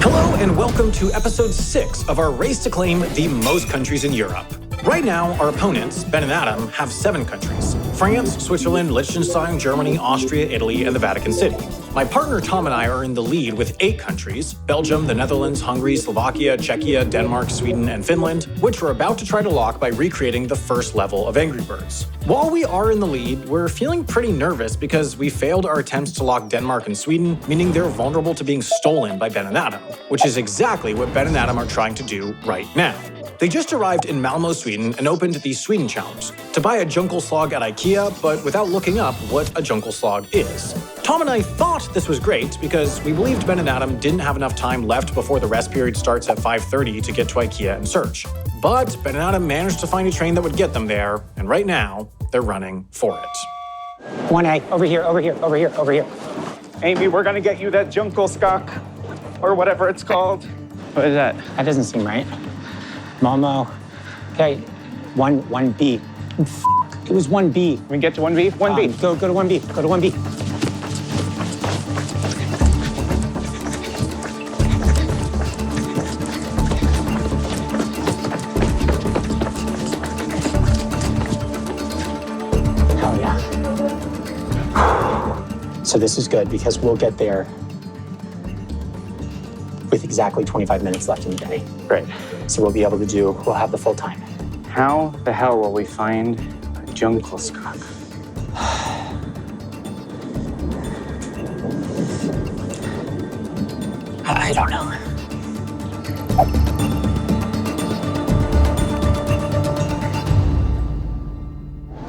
Hello and welcome to episode 6 of our race to claim the most countries in Europe. Right now, our opponents, Ben and Adam, have 7 countries: France, Switzerland, Liechtenstein, Germany, Austria, Italy, and the Vatican City. My partner Tom and I are in the lead with 8 countries: Belgium, the Netherlands, Hungary, Slovakia, Czechia, Denmark, Sweden, and Finland, which we're about to try to lock by recreating the first level of Angry Birds. While we are in the lead, we're feeling pretty nervous because we failed our attempts to lock Denmark and Sweden, meaning they're vulnerable to being stolen by Ben and Adam, which is exactly what Ben and Adam are trying to do right now. They just arrived in Malmö, Sweden, and opened the Sweden Challenge to buy a Junkelslag at IKEA, but without looking up what a Junkelslag is. Tom and I thought this was great because we believed Ben and Adam didn't have enough time left before the rest period starts at 5:30 to get to IKEA and search. But Ben and Adam managed to find a train that would get them there, and right now, they're running for it. 1A, over here. Amy, we're gonna get you that Junkelskak, or whatever it's called. What is that? That doesn't seem right. Momo. Okay, 1B. It was 1B. We get to 1B? 1B. Go to 1B. Go to 1B. Oh, yeah. So this is good because we'll get there with exactly 25 minutes left in the day. Great. So we'll have the full time. How the hell will we find a Junkelskak? I don't know.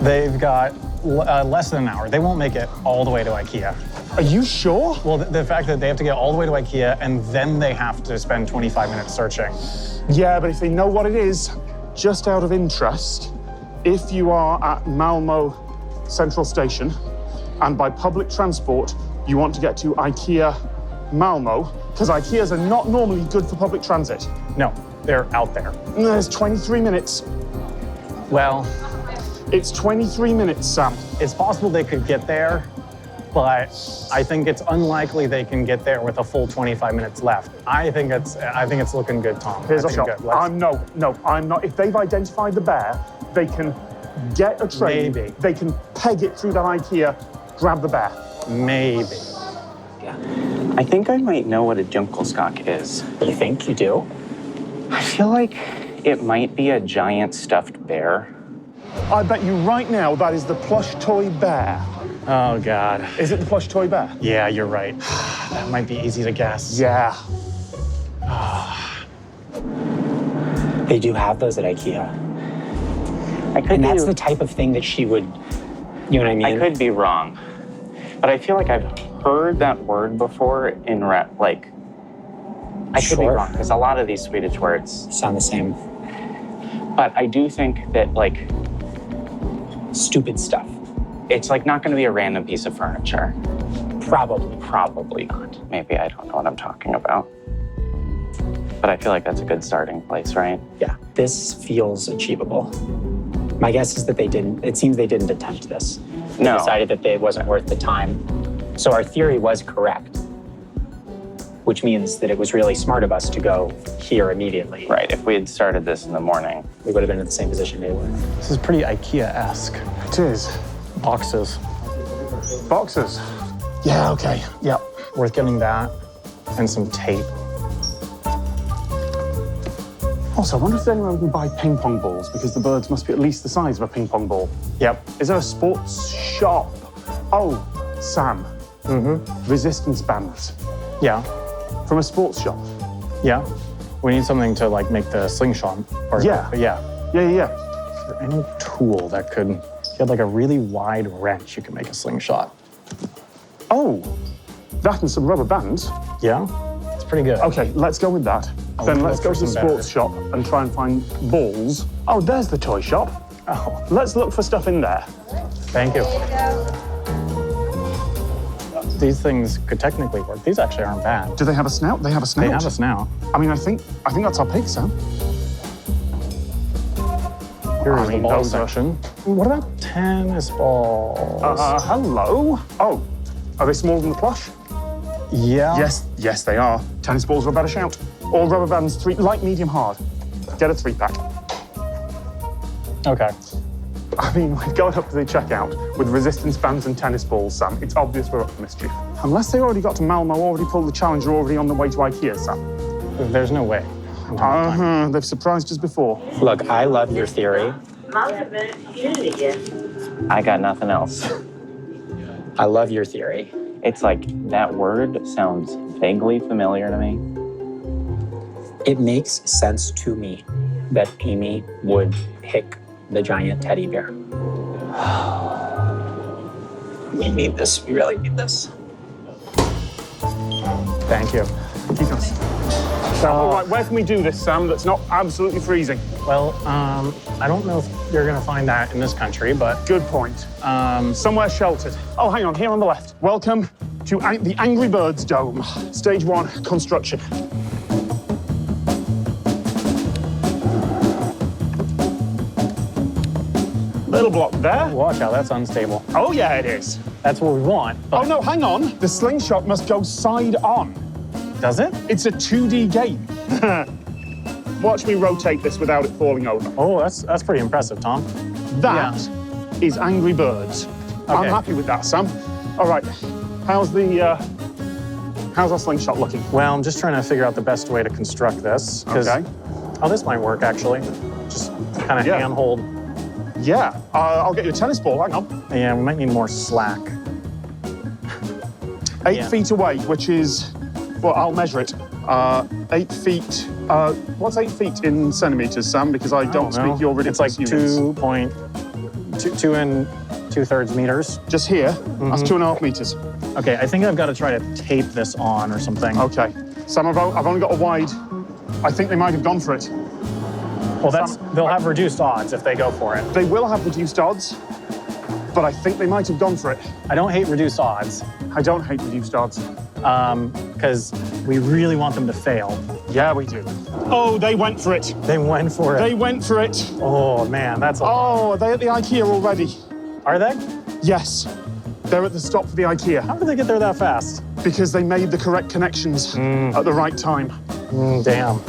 They've got less than an hour. They won't make it all the way to IKEA. Are you sure? Well, the fact that they have to get all the way to IKEA and then they have to spend 25 minutes searching. Yeah, but if they know what it is, just out of interest, if you are at Malmö Central Station and by public transport you want to get to IKEA Malmö, because IKEAs are not normally good for public transit. No, they're out there. And there's 23 minutes. Well, It's 23 minutes, Sam. it's possible they could get there, but I think it's unlikely they can get there with a full 25 minutes left. I think it's looking good, Tom. Here's I a think shot. good. Let's- I'm not. If they've identified the bear, they can get a train. Maybe. They can peg it through that IKEA, grab the bear. Maybe. I think I might know what a Junkelskak is. You think you do? I feel like it might be a giant stuffed bear. I bet you right now that is the plush toy bear. Oh, God. Is it the plush toy bear? Yeah, you're right. That might be easy to guess. Yeah. They do have those at IKEA. And that's the type of thing that she would, you know what I mean? I could be wrong, but I feel like I've heard that word before in I could be Sure. wrong, because a lot of these Swedish words, Sound the same. but I do think that Stupid stuff. it's not gonna be a random piece of furniture. Probably. Not. Maybe I don't know what I'm talking about. But I feel like that's a good starting place, right? Yeah, this feels achievable. My guess is that it seems they didn't attempt this. They No. decided that it wasn't worth the time. So our theory was correct, which means that it was really smart of us to go here immediately. Right, if we had started this in the morning. We would have been in the same position they were. This is pretty IKEA-esque. It is. Boxes. Boxes. Yeah, okay. Yeah. Worth getting that and some tape. Also, I wonder if anyone can buy ping pong balls because the birds must be at least the size of a ping pong ball. Yep. Is there a sports shop? Oh, Sam. Resistance bands Yeah. from a sports shop. Yeah. We need something to make the slingshot part. Yeah. But yeah. Yeah. Is there any tool that could, if you had a really wide wrench, you could make a slingshot? Oh, that and some rubber bands. Yeah? It's pretty good. Okay, let's go with that. Then look let's go for to the some sports shop and try and find balls. Oh, there's the toy shop. Oh, Let's look for stuff in there. thank you. These things could technically work. These actually aren't bad. Do they have a snout? They have a snout. They have us now. I mean, I think that's our pig, Sam. Here's the ball those are- section. What about tennis balls? Hello. Oh, are they smaller than the plush? Yeah. Yes, they are. Tennis balls are a better shout. All rubber bands, 3, light, medium, hard. Get a 3-pack. Okay. I mean, we're going up to the checkout with resistance bands and tennis balls, Sam. It's obvious we're up for mischief. Unless they already got to Malmo, already pulled the Challenger, already on the way to IKEA, Sam. There's no way. They've surprised us before. Look, I love your theory. I got nothing else. I love your theory. It's like that word sounds vaguely familiar to me. It makes sense to me that Amy would pick the giant teddy bear. We need this. We really need this. Thank you. Keep us. All right, where can we do this, Sam, that's not absolutely freezing? Well, I don't know if you're gonna find that in this country, but Good point. Somewhere sheltered. Oh, hang on, here on the left. Welcome to the Angry Birds Dome. Stage 1, construction. Little block there. watch out, that's unstable. Oh, yeah, it is. That's what we want. Oh, no, hang on. The slingshot must go side on. Does it? It's a 2D game. Watch me rotate this without it falling over. Oh, that's pretty impressive, Tom. That is Angry Birds. I'm happy with that, Sam. All right, how's our slingshot looking? Well, I'm just trying to figure out the best way to construct this. Okay. Oh, this might work, actually. Just kind of handhold. Yeah, I'll get you a tennis ball, hang on. Yeah, we might need more slack. 8 feet away, which is, well, I'll measure it. 8 feet, what's 8 feet in centimeters, Sam? Because I don't speak your ridiculous units. units. It's like 2 and 2/3 meters. Just here, that's 2.5 meters. Okay, I think I've got to try to tape this on or something. Okay, Sam, I've only got a wide. I think they might have gone for it. Well, they'll have reduced odds if they go for it. They will have reduced odds, but I think they might have gone for it. I don't hate reduced odds, I don't hate reduced odds. because we really want them to fail. Yeah, we do. Oh, they went for it. They went for it. They went for it. Oh, man, that's a Oh, are they at the IKEA already? Are they? Yes. They're at the stop for the IKEA How did they get there that fast? because they made the correct connections at the right time. Damn.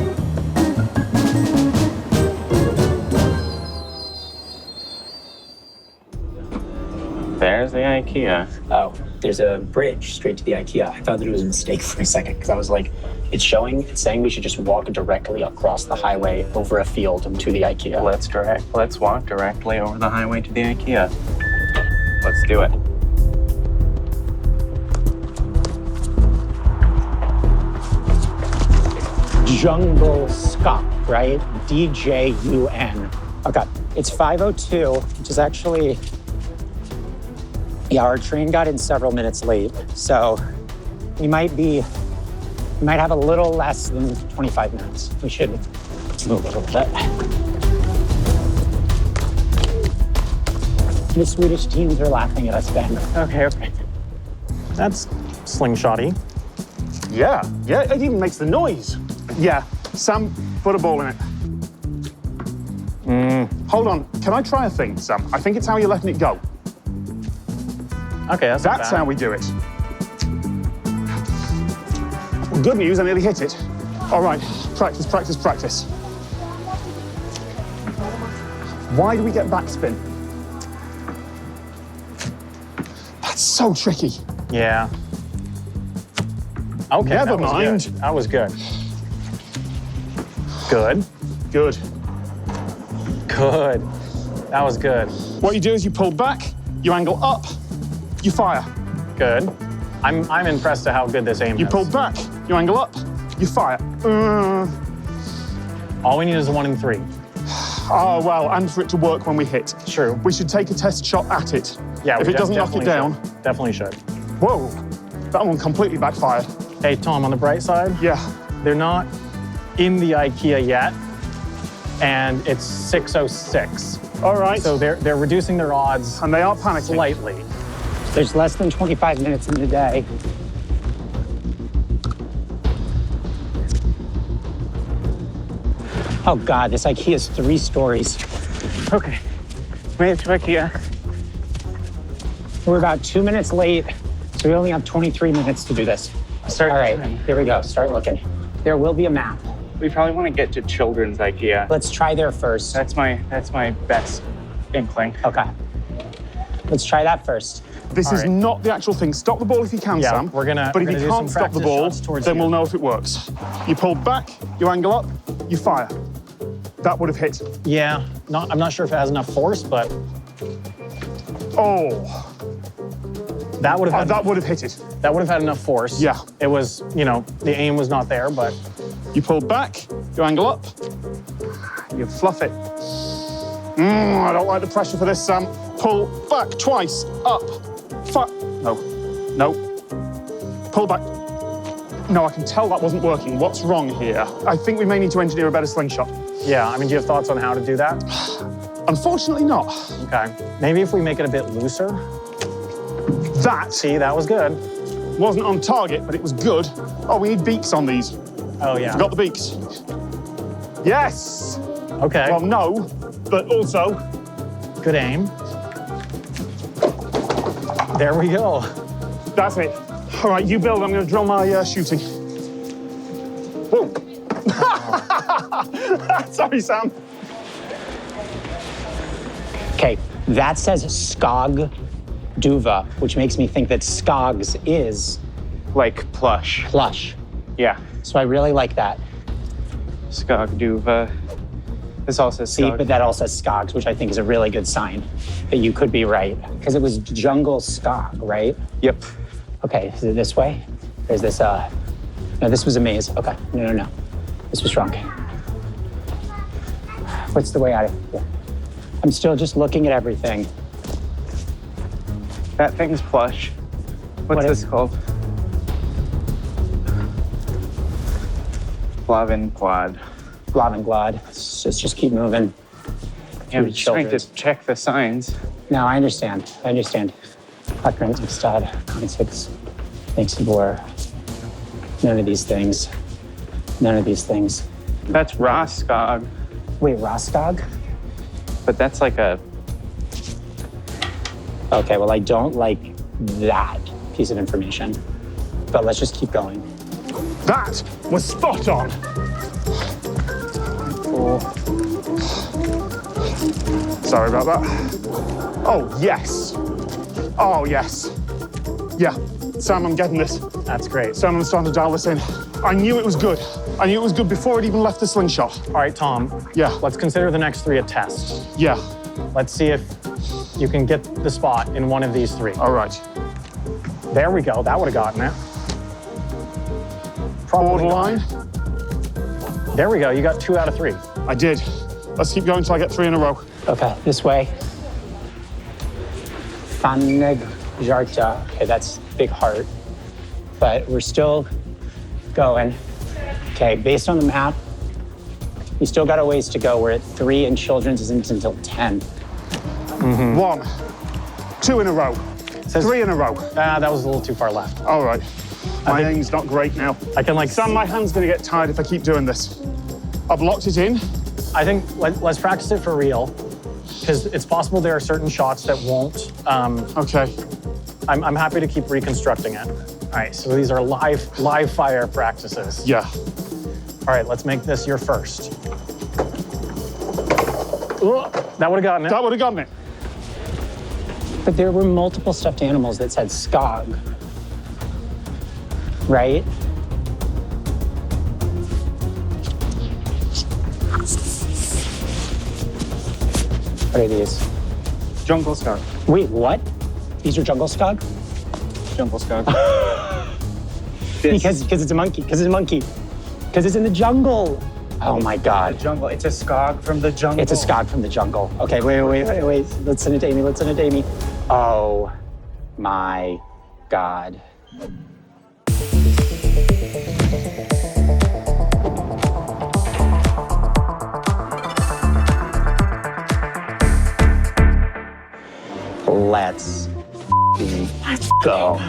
There's the IKEA. Oh, there's a bridge straight to the IKEA. I thought that it was a mistake for a second because I was like, it's saying we should just walk directly across the highway over a field to the IKEA. Let's walk directly over the highway to the IKEA. Let's do it. Jungle Scop, right? DJUN. Okay, it's 5:02, which is actually, yeah, our train got in several minutes late, so we might have a little less than 25 minutes. We should move a little bit. The Swedish teams are laughing at us, Ben. Okay. That's slingshotty. Yeah, it even makes the noise. Yeah, Sam, put a ball in it. Hold on, can I try a thing, Sam? I think it's how you're letting it go. Okay, that's not bad. How we do it. Well, good news, I nearly hit it. All right, practice, practice, practice. Why do we get backspin? That's so tricky. Yeah. Okay, Never that was mind. good. That was good. Good. Good. Good. That was good. What you do is you pull back, you angle up, you fire. Good. I'm impressed at how good this aim You is. pull back, you angle up, you fire. All we need is a 1 in 3. Oh, well, and for it to work when we hit. True. We should take a test shot at it. Yeah, if it doesn't knock it down. Definitely should. Whoa, that one completely backfired. Hey, Tom, on the bright side, Yeah. they're not in the IKEA yet, and it's 6:06. All right. So they're reducing their odds And they are panicking. slightly. There's less than 25 minutes in the day. Oh God, this IKEA is 3 stories. Okay. Made it to IKEA. We're about 2 minutes late, so we only have 23 minutes to do this. Start. All right, here we go. Start looking. There will be a map. We probably want to get to children's IKEA. Let's try there first. That's my best inkling. Okay. Let's try that first. This is not the actual thing. Stop the ball if you can, Yeah, Sam. we're gonna- But we're if gonna you do can't some stop the practice ball, shots towards then you. we'll know if it works. You pull back, you angle up, you fire. That would have hit. Yeah, I'm not sure if it has enough force, but Oh, that would have hit it. that would have had enough force. Yeah. It was, the aim was not there, but You pull back, you angle up, you fluff it. I don't like the pressure for this, Sam. Pull back twice, up, no. Pull back. No, I can tell that wasn't working. What's wrong here? I think we may need to engineer a better slingshot. yeah, do you have thoughts on how to do that? Unfortunately not. Okay. Maybe if we make it a bit looser. That See, that was good. wasn't on target, but it was good. Oh, we need beaks on these. Oh, yeah. Got the beaks. Yes! Okay. Well, no, but also, Good aim. There we go. that's it. All right, you build, I'm gonna drill my shooting. Whoa. Sorry, Sam. Okay, that says Skog Duva, which makes me think that Skogs is Like plush. plush. Yeah. So I really like that. Skogduva. This also says See, Skog. but that also says Skogs, which I think is a really good sign that you could be right. Because it was Jungle Skog, right? Yep. Okay, is it this way? Or is this, no, this was a maze. Okay, no. This was wrong. What's the way out of here? I'm still just looking at everything. That thing's plush. What's What this is- called? Flavin quad. Glavenglad. Let's just keep moving. Yeah, I'm the just trying to children's. check the signs. No, I understand. Buckmaster, Stad, Consix, Thanksgivor. None of these things. That's Roskog, Wait, Roskog? but that's like a. Okay, well, I don't like that piece of information. But let's just keep going. That was spot on. Sorry about that. Oh, yes. Oh, yes. Yeah, Sam, I'm getting this. That's great. Sam, I'm starting to dial this in. I knew it was good. I knew it was good before it even left the slingshot. All right, Tom. Yeah. Let's consider the next three a test. Yeah, Let's see if you can get the spot in one of these three. all right. There we go. That would have gotten it. Probably not. Borderline. There we go. You got 2 out of 3. I did. Let's keep going till I get 3 in a row. Okay, this way. Faneg Jarta. Okay, that's big heart. But we're still going. Okay, based on the map, we still got a ways to go. We're at 3 and children's isn't until 10. 1, 2 in a row. 3 in a row. That was a little too far left. All right. My aim's not great now. I can Sam, my hand's gonna get tired if I keep doing this. I've locked it in. I think let's practice it for real, because it's possible there are certain shots that won't. Okay. I'm happy to keep reconstructing it. All right, so these are live fire practices. Yeah. All right, let's make this your first. Ooh, that would have gotten it. That would have gotten it. But there were multiple stuffed animals that said Skog. Right? What are these? Jungle Skog. Wait, what? These are jungle Skog? Jungle Skog. Because it's a monkey. Because it's in the jungle. Oh my God. Jungle. It's a Skog from the jungle. It's a Skog from the jungle. Okay, wait. Let's send it to Amy. Oh my God. Let's go.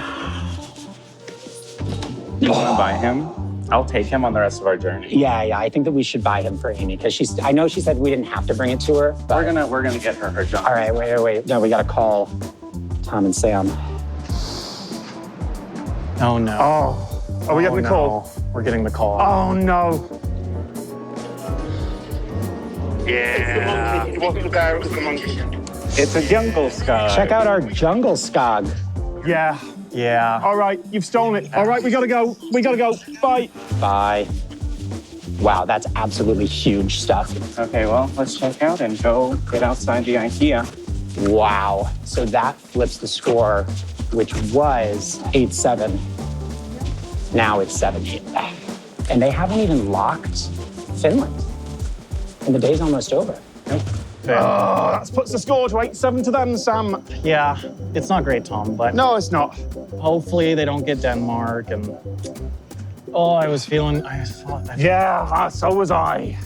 You want to buy him? I'll take him on the rest of our journey. Yeah. I think that we should buy him for Amy because I know she said we didn't have to bring it to her. But We're gonna get her junk. all right, wait. No, we gotta call Tom and Sam. Oh no. Oh, Are we getting the call? We're getting the call. Oh, no. Yeah. It wasn't the bear, it was the monkey. It's a jungle skog. Check out our jungle skog. Yeah. Yeah. All right, you've stolen it. All right, we gotta go. We gotta go. Bye. Bye. Wow, that's absolutely huge stuff. Okay, well, let's check out and go get outside the IKEA. Wow. So that flips the score, which was 8-7. Now it's 7-8. And they haven't even locked Finland. And the day's almost over. Oh, that puts the score to 8-7 to them, Sam. Yeah, it's not great, Tom, but No, it's not. hopefully they don't get Denmark. And oh, I thought that. Yeah, so was I.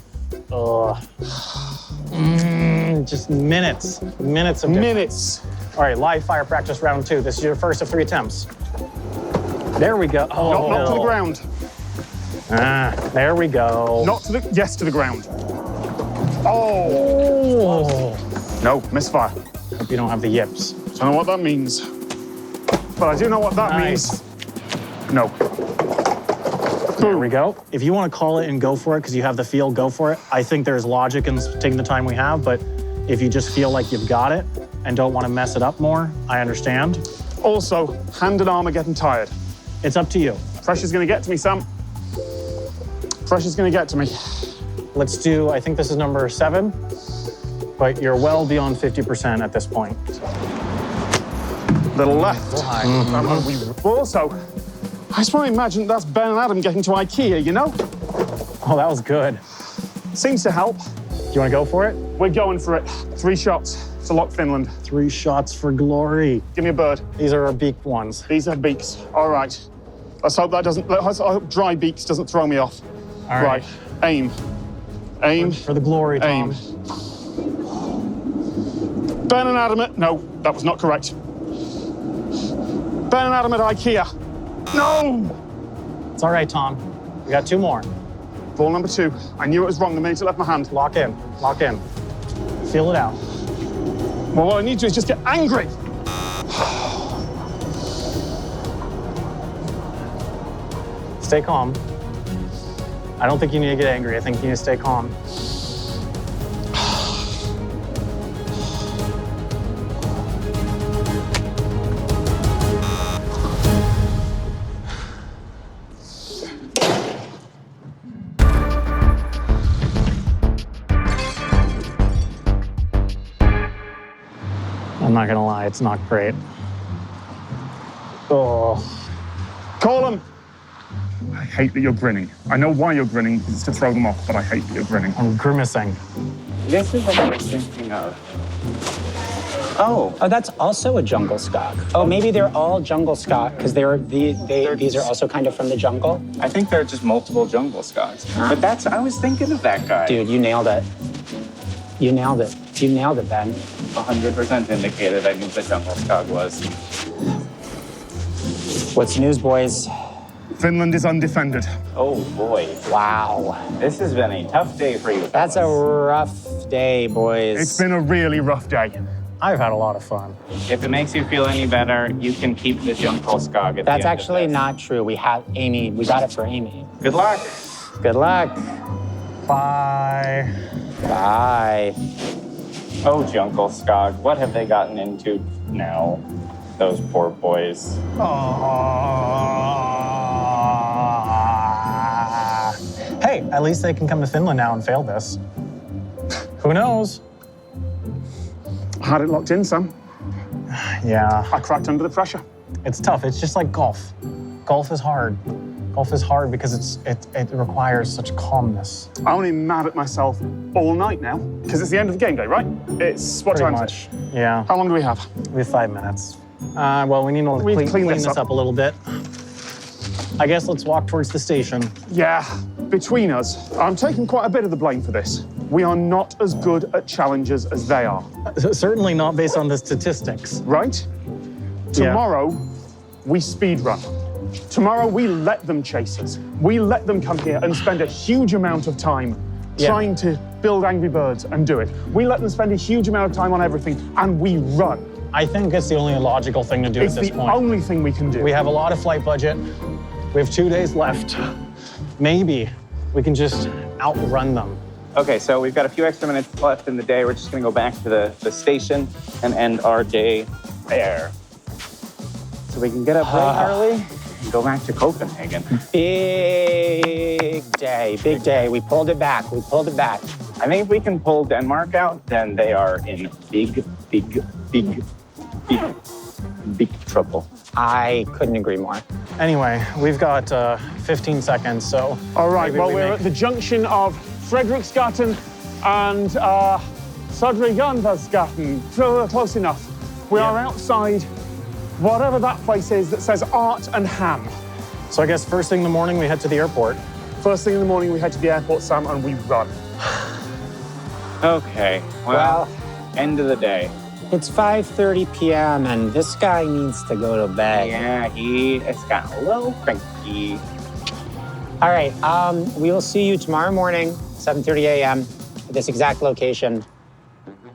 Just minutes of difference. Minutes. All right, live fire practice round 2. This is your first of 3 attempts. There we go. Oh, Not to the ground. There we go. Not to the, yes, to the ground. Oh. No, misfire. Hope you don't have the yips. Don't know what that means. But I do know what that Nice. means. No. There we go. If you want to call it and go for it because you have the feel, go for it. I think there's logic in taking the time we have, but if you just feel like you've got it and don't want to mess it up more, I understand. Also, hand and arm are getting tired. It's up to you. Pressure's gonna get to me, Sam. Pressure's gonna get to me. Let's do, I think this is number 7, but you're well beyond 50% at this point. Little left. Also, I just want to imagine that's Ben and Adam getting to IKEA, you know? Oh, that was good. Seems to help. Do you want to go for it? We're going for it. 3 shots to lock Finland. 3 shots for glory. Give me a bird. These are our beaked ones. These are beaks. All right. Let's hope that doesn't, I hope dry beaks doesn't throw me off. All right. Aim. Aim. For the glory, Tom. Aim. Ben and Adam at, no, that was not correct. Ben and Adam at IKEA. No! It's all right, Tom. We got 2 more. Ball number 2. I knew it was wrong the minute it left my hand. Lock in. Lock in. Feel it out. Well, what I need to do is just get angry. Stay calm. I don't think you need to get angry. I think you need to stay calm. I'm not gonna lie, it's not great. Oh. Call him. I hate that you're grinning. I know why you're grinning, it's to throw them off, but I hate that you're grinning. I'm grimacing. This is what I was thinking of. Oh. Oh, that's also a jungle skog. Oh, maybe they're all jungle skog because these are also kind of from the jungle. I think there are just multiple jungle skogs. But I was thinking of that guy. Dude, you nailed it. You nailed it. You nailed it, Ben. 100% indicated I knew what the jungle skog was. What's news, boys? Finland is undefended. Oh, boy. Wow. This has been a tough day for you. That's a rough day, boys. It's been a really rough day. I've had a lot of fun. If it makes you feel any better, you can keep the jungle skog at That's the end actually of this. not true. We have Amy. We got it for Amy. Good luck. Good luck. Bye. Bye. Oh, jungle skog, what have they gotten into now? Those poor boys. Hey, at least they can come to Finland now and fail this. Who knows? I had it locked in, Sam. Yeah, I cracked under the pressure. it's tough. It's just like golf. Golf is hard. Golf is hard because it requires such calmness. I'm only mad at myself all night now, because it's the end of the game day, right? It's what Pretty time much. is it? Yeah. How long do we have? We have 5 minutes. Well, we need to We've clean cleaned this up a little bit. I guess let's walk towards the station. Yeah, between us, I'm taking quite a bit of the blame for this. We are not as good at challenges as they are, Certainly not based on the statistics. right? Tomorrow, we speed run. Tomorrow, we let them chase us. We let them come here and spend a huge amount of time trying to build Angry Birds and do it. We let them spend a huge amount of time on everything, and we run. I think it's the only logical thing to do It's at this the point. only thing we can do. We have a lot of flight budget. We have 2 days left. Maybe we can just outrun them. Okay, so we've got a few extra minutes left in the day. We're just gonna go back to the station and end our day there. So we can get up really early and go back to Copenhagen. Big day. We pulled it back. I think if we can pull Denmark out, then they are in big trouble. I couldn't agree more. Anyway, we've got 15 seconds, so. All right, maybe well, we we're make- at the junction of Frederiksgaten and Sodrigandersgaten. Close enough. We are outside whatever that place is that says Art and Ham. So I guess first thing in the morning, we head to the airport. First thing in the morning, we head to the airport, Sam, and we run. Okay, well, end of the day. It's 5:30 p.m. and this guy needs to go to bed. Yeah, he has gotten a little cranky. All right, we will see you tomorrow morning, 7:30 a.m. at this exact location.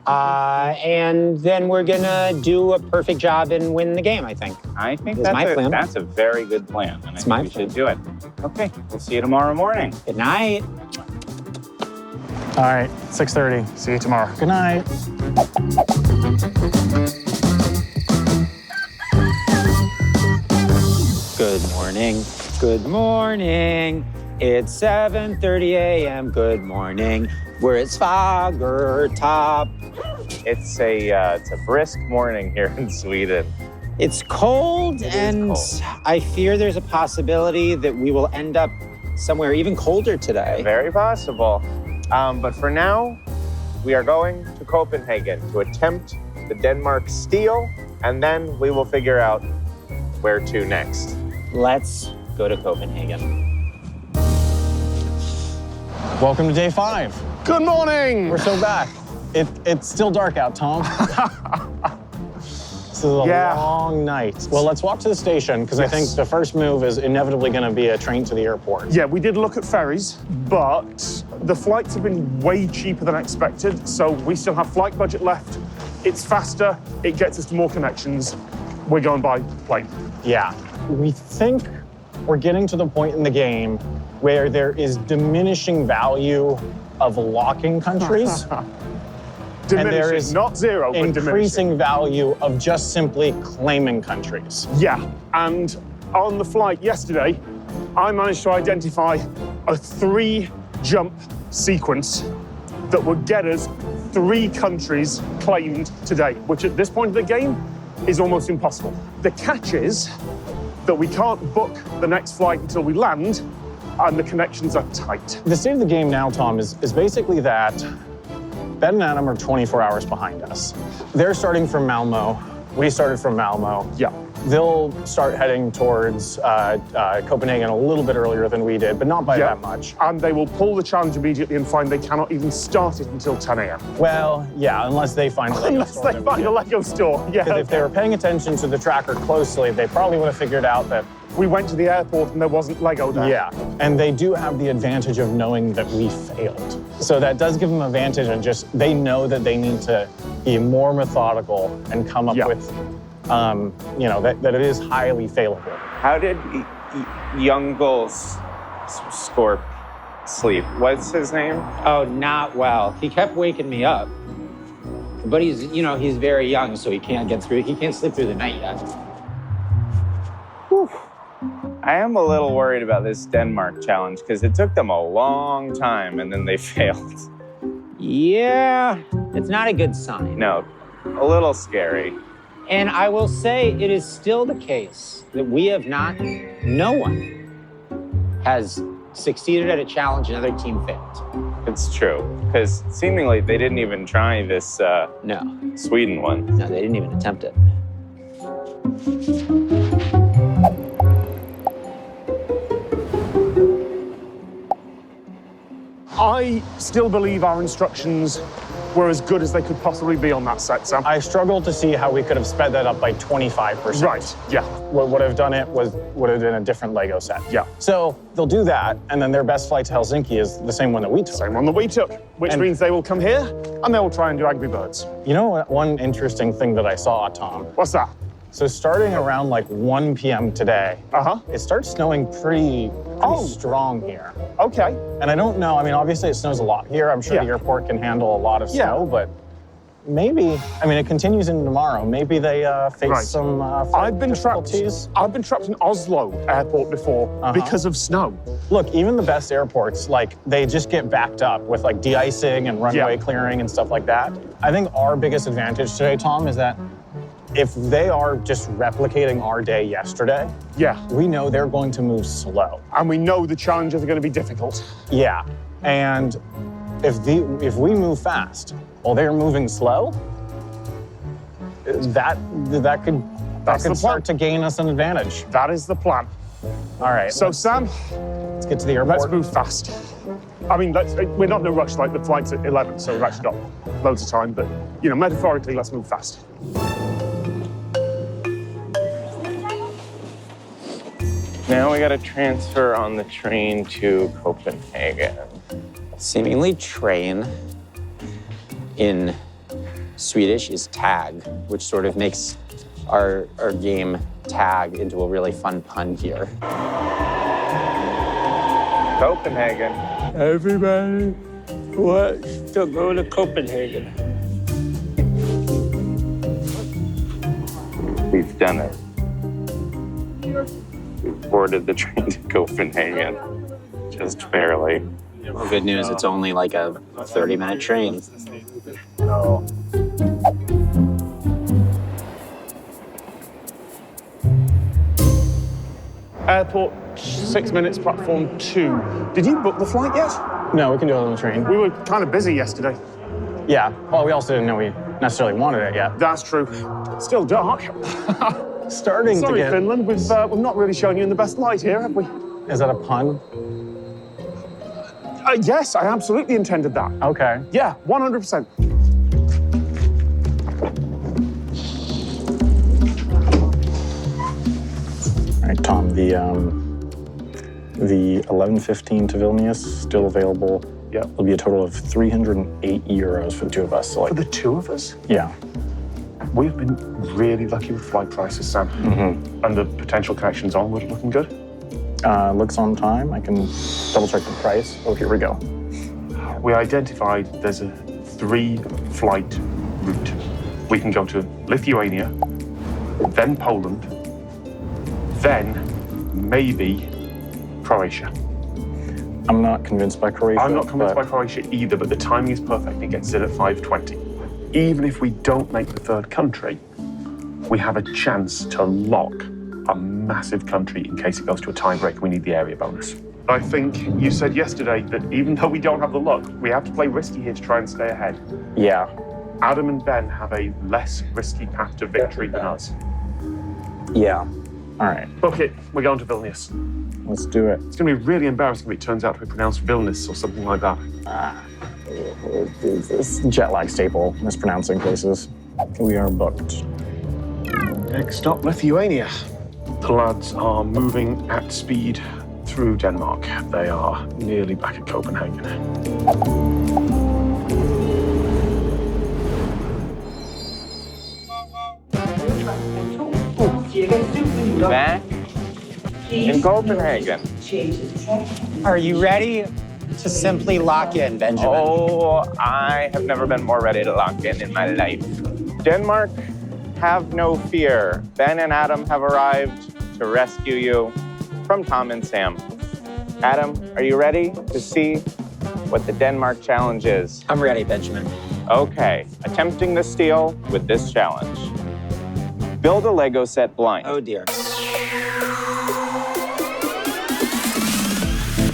And then we're gonna do a perfect job and win the game, I think. I think That's my plan. that's a very good plan, and I my think we should do it. Okay, we'll see you tomorrow morning. Good night. All right, 6:30. See you tomorrow. Good night. Good morning. Good morning. It's 7:30 a.m. Good morning. We're at Fagertorp. It's a brisk morning here in Sweden. It's cold, It is and cold. I fear there's a possibility that we will end up somewhere even colder today. Very possible. But for now, we are going to Copenhagen to attempt the Denmark steal, and then we will figure out where to next. Let's go to Copenhagen. Welcome to day 5. Good morning. We're so back. It's still dark out, Tom. This is a long night. Well, let's walk to the station, because I think the first move is inevitably going to be a train to the airport. Yeah, we did look at ferries, but the flights have been way cheaper than expected, so we still have flight budget left. It's faster, it gets us to more connections. We're going by plane. Yeah. We think we're getting to the point in the game where there is diminishing value of locking countries. Diminishing, there is not zero, but diminishing. Increasing value of just simply claiming countries. Yeah, and on the flight yesterday, I managed to identify a 3-jump sequence that would get us 3 countries claimed today, which at this point of the game is almost impossible. The catch is that we can't book the next flight until we land, and the connections are tight. The state of the game now, Tom, is basically that Ben and Adam are 24 hours behind us. They're starting from Malmo. We started from Malmo. Yeah. They'll start heading towards Copenhagen a little bit earlier than we did, but not by that much. And they will pull the challenge immediately and find they cannot even start it until 10 a.m. Well, yeah, unless they find a Lego Unless store they that we find a did. Lego store. Yeah. Because if they were paying attention to the tracker closely, they probably would have figured out that, We went to the airport and there wasn't Lego there. yeah, and they do have the advantage of knowing that we failed. So that does give them advantage, and just they know that they need to be more methodical and come up with, that it is highly failable. How did Youngle's Scorp sleep? What's his name? Oh, not well. He kept waking me up. But he's very young, so he can't sleep through the night yet. I am a little worried about this Denmark challenge because it took them a long time and then they failed. Yeah, it's not a good sign. No, a little scary. And I will say it is still the case that no one has succeeded at a challenge another team failed. It's true, because seemingly they didn't even try this No, Sweden one. they didn't even attempt it. I still believe our instructions were as good as they could possibly be on that set, Sam. I struggle to see how we could have sped that up by 25%. Right, yeah. What would have done it would have been a different Lego set. Yeah. So they'll do that, and then their best flight to Helsinki is the same one that we took. Same one that we took, which means they will come here and they will try and do Angry Birds. You know what? One interesting thing that I saw, Tom, What's that? So starting around like 1 p.m. today, it starts snowing pretty strong here. Okay. And I don't know, I mean, obviously it snows a lot here. I'm sure the airport can handle a lot of snow, but maybe, I mean, it continues into tomorrow. Maybe they face some I've been difficulties. I've been trapped in Oslo airport before because of snow. Look, even the best airports, like, they just get backed up with like de-icing and runway clearing and stuff like that. I think our biggest advantage today, Tom, is that if they are just replicating our day yesterday, we know they're going to move slow. And we know the challenges are going to be difficult. Yeah, and if we move fast while they're moving slow, that could start to gain us an advantage. That is the plan. All right. So Sam, let's get to the airport. Let's move fast. I mean, we're not in a rush. Like the flight's at 11, so we've actually got loads of time. But you know, metaphorically, let's move fast. Now we got to transfer on the train to Copenhagen. Seemingly train in Swedish is tag, which sort of makes our game tag into a really fun pun here. Copenhagen. Everybody wants to go to Copenhagen. We've done it. We've boarded the train to Copenhagen. Just barely. Well, good news, it's only like a 30-minute train. No. Airport, 6 minutes, platform 2. Did you book the flight yet? No, we can do it on the train. We were kind of busy yesterday. Yeah, well, we also didn't know we necessarily wanted it yet. That's true. Still dark. Starting Sorry, to get... Finland, we've not really shown you in the best light here, have we? Is that a pun? Yes, I absolutely intended that. Okay. Yeah, 100%. All right, Tom, the 11:15 to Vilnius, still available. Yeah. It'll be a total of 308 euros for the two of us. So, like, For the two of us? yeah. We've been really lucky with flight prices, Sam. And the potential connections onward looking good. Looks on time. I can double check the price. Oh, here we go. We identified there's a 3-flight route. We can go to Lithuania, then Poland, then maybe Croatia. I'm not convinced by Croatia. I'm not convinced by Croatia either, but the timing is perfect. It gets in at 5:20. Even if we don't make the third country, we have a chance to lock a massive country in case it goes to a tiebreak. We need the area bonus. I think you said yesterday that even though we don't have the luck, we have to play risky here to try and stay ahead. Yeah. Adam and Ben have a less risky path to victory than us. Yeah. All right. Book it. We're going to Vilnius. Let's do it. It's going to be really embarrassing if it turns out to be pronounced Vilnius or something like that. It's jet lag staple, mispronouncing places. We are booked. Next stop, Lithuania. The lads are moving at speed through Denmark. They are nearly back at Copenhagen. Back in Copenhagen. Are you ready to simply lock in, Benjamin? Oh, I have never been more ready to lock in my life. Denmark, have no fear. Ben and Adam have arrived to rescue you from Tom and Sam. Adam, are you ready to see what the Denmark challenge is? I'm ready, Benjamin. Okay, attempting the steal with this challenge. Build a Lego set blind. Oh dear.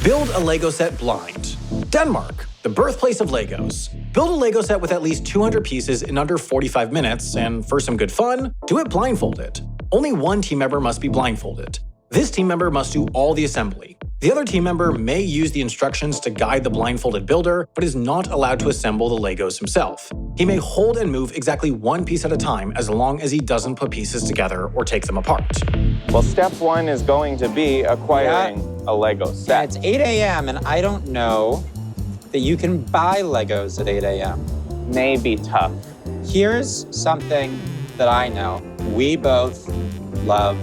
Build a Lego set blind. Denmark, the birthplace of Legos. Build a Lego set with at least 200 pieces in under 45 minutes, and for some good fun, do it blindfolded. Only one team member must be blindfolded. This team member must do all the assembly. The other team member may use the instructions to guide the blindfolded builder, but is not allowed to assemble the Legos himself. He may hold and move exactly one piece at a time as long as he doesn't put pieces together or take them apart. Well, step one is going to be acquiring a Lego Yeah, set. it's 8 a.m. and I don't know that you can buy Legos at 8 a.m. May be tough. Here's something that I know. We both love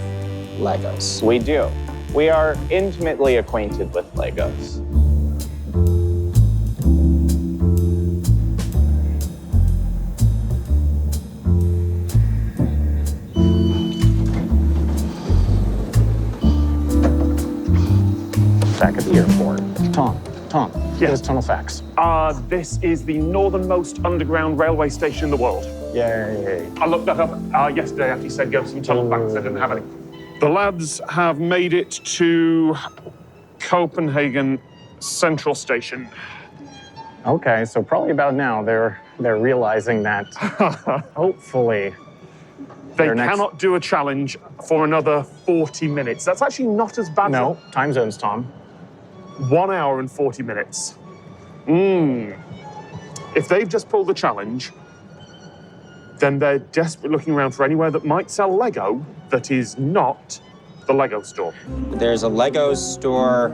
Legos. We do. We are intimately acquainted with Legos. Back at the airport. Tom, Yeah. here's tunnel facts. This is the northernmost underground railway station in the world. Yay. I looked that up yesterday after you said go to some tunnel facts. I didn't have any. The lads have made it to Copenhagen Central Station. Okay, so probably about now they're realizing that hopefully They their next- cannot do a challenge for another 40 minutes. That's actually not as bad. No, time zones, Tom. 1 hour and 40 minutes. If they've just pulled the challenge, then they're desperately looking around for anywhere that might sell Lego that is not the Lego store. There's a Lego store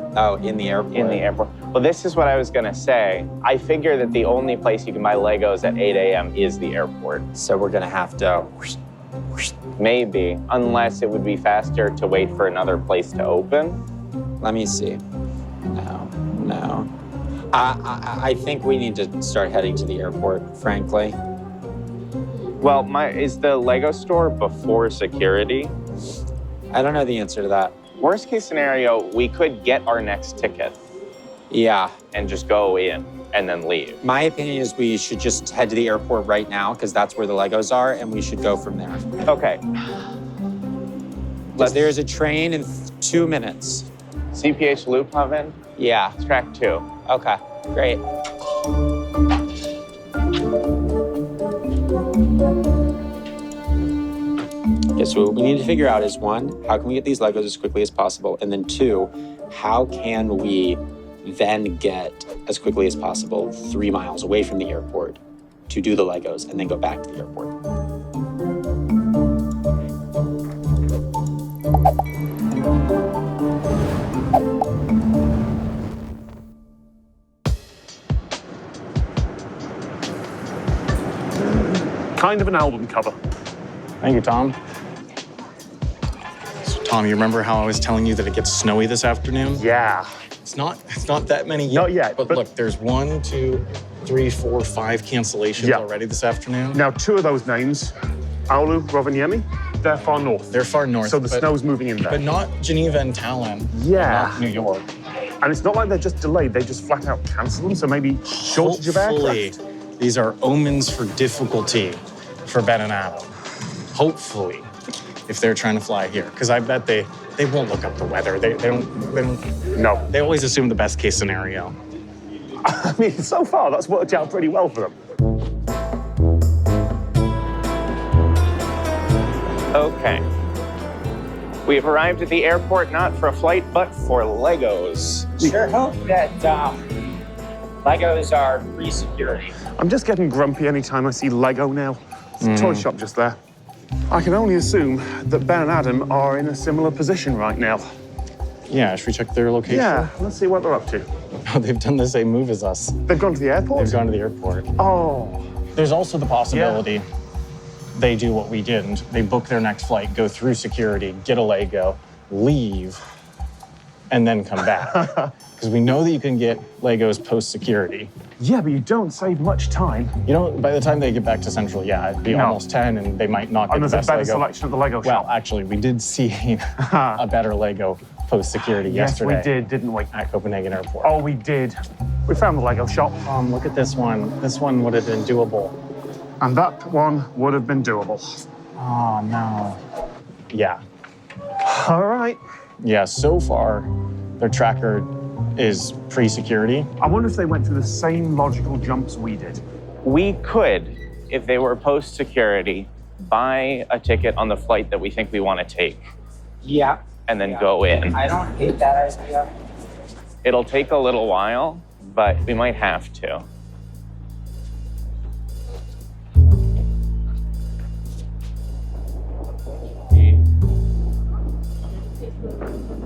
in the airport. In the airport. Well, this is what I was gonna say. I figure that the only place you can buy Legos at 8 a.m. is the airport. So we're gonna have to. Maybe, unless it would be faster to wait for another place to open. Let me see. No. I think we need to start heading to the airport, frankly. Well, is the Lego store before security? I don't know the answer to that. Worst case scenario, we could get our next ticket Yeah. and just go in and then leave. My opinion is we should just head to the airport right now because that's where the Legos are and we should go from there. Okay. There's a train in 2 minutes. CPH Loop Oven, Yeah. track 2. Okay. Great. Okay, so what we need to figure out is 1, how can we get these Legos as quickly as possible? And then 2, how can we then get as quickly as possible 3 miles away from the airport to do the Legos and then go back to the airport? Kind of an album cover. Thank you, Tom. So, Tom, you remember how I was telling you that it gets snowy this afternoon? Yeah. It's not that many yet. Not yet, But look, there's 1, 2, 3, 4, 5 cancellations Yeah. already this afternoon. Now, 2 of those names, Oulu, Rovaniemi, they're far north. They're far north. So the but- snow's moving in there. But not Geneva and Tallinn. Yeah. Not New York. And it's not like they're just delayed, they just flat out cancel them, so maybe shortage of Hopefully, aircraft. these are omens for difficulty for Ben and Adam. Hopefully, if they're trying to fly here. Because I bet they won't look up the weather. They don't, No. they always assume the best case scenario. I mean, so far, that's worked out pretty well for them. Okay. We've arrived at the airport not for a flight, but for Legos. Sure hope that Legos are free security. I'm just getting grumpy anytime I see Lego now. There's a toy shop just there. I can only assume that Ben and Adam are in a similar position right now. Yeah, should we check their location? Yeah, let's see what they're up to. Oh, they've done the same move as us. They've gone to the airport? They've gone to the airport. Oh, There's also the possibility they do what we didn't. They book their next flight, go through security, get a Lego, leave, and then come back. Because we know that you can get Legos post-security. yeah, but you don't save much time. You know, by the time they get back to Central, yeah, it'd be No. almost 10 and they might not get And the there's a best better Lego. selection at the Lego Well, shop. actually, we did see a better Lego post-security Yes, yesterday. we did, didn't we? At Copenhagen Airport. Oh, we did. We found the Lego shop, Look at this one. This one would have been doable. and that one would have been doable. Oh, no. Yeah. All right. Yeah, so far, their tracker is pre-security. I wonder if they went through the same logical jumps we did. We could, if they were post security, buy a ticket on the flight that we think we want to take Yeah. and then go in. I don't hate that idea. It'll take a little while, but we might have to.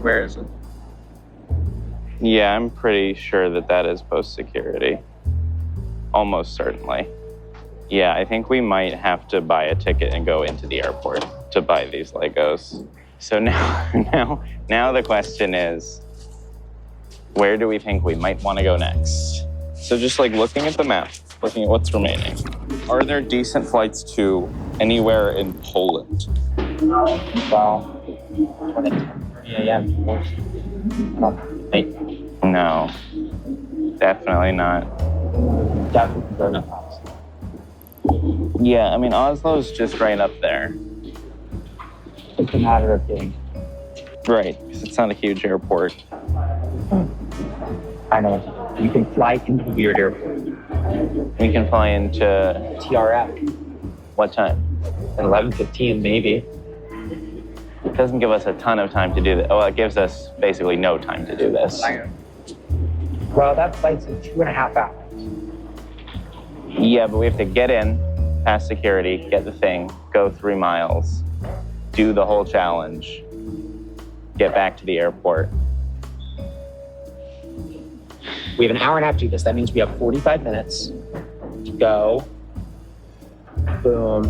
Where is it? Yeah, I'm pretty sure that that is post security. Almost certainly. Yeah, I think we might have to buy a ticket and go into the airport to buy these Legos. So now the question is, where do we think we might want to go next? So just like looking at the map, looking at what's remaining, are there decent flights to anywhere in Poland? Well, when it's 10:30 a.m. No, definitely not. Definitely not. Yeah, I mean, Oslo's just right up there. It's a matter of getting. Right, because it's not a huge airport. I know. You can fly into the weird airport. We can fly into TRF. what time? At 11:15, maybe. It doesn't give us a ton of time to do that. Oh, it gives us basically no time to do this. Well, that flight's in 2.5 hours. Yeah, but we have to get in, past security, get the thing, go 3 miles, do the whole challenge, get back to the airport. We have an hour and a half to do this. That means we have 45 minutes to go, boom,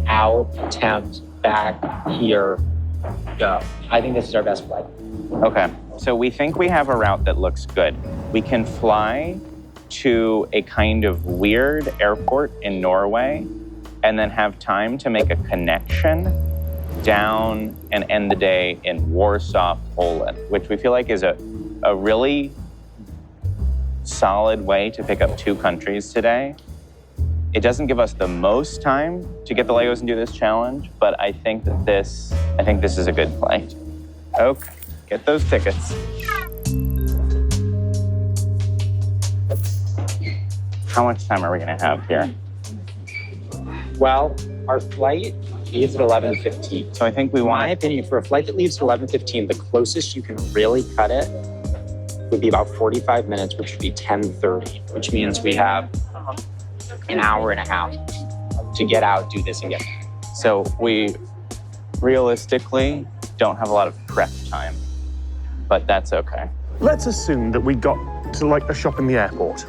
out, attempt, back, here, go. I think this is our best flight. Okay, so we think we have a route that looks good. We can fly to a kind of weird airport in Norway and then have time to make a connection down and end the day in Warsaw, Poland, which we feel like is a really solid way to pick up 2 countries today. It doesn't give us the most time to get the Legos and do this challenge, but I think this is a good play. Okay, get those tickets. How much time are we gonna have here? Well, our flight leaves at 11:15. So I think we In my want, opinion, for a flight that leaves at 11:15, the closest you can really cut it would be about 45 minutes, which would be 10:30, which means we have an hour and a half to get out, do this, and get back. so we realistically don't have a lot of prep time, but that's okay. Let's assume that we got to like a shop in the airport.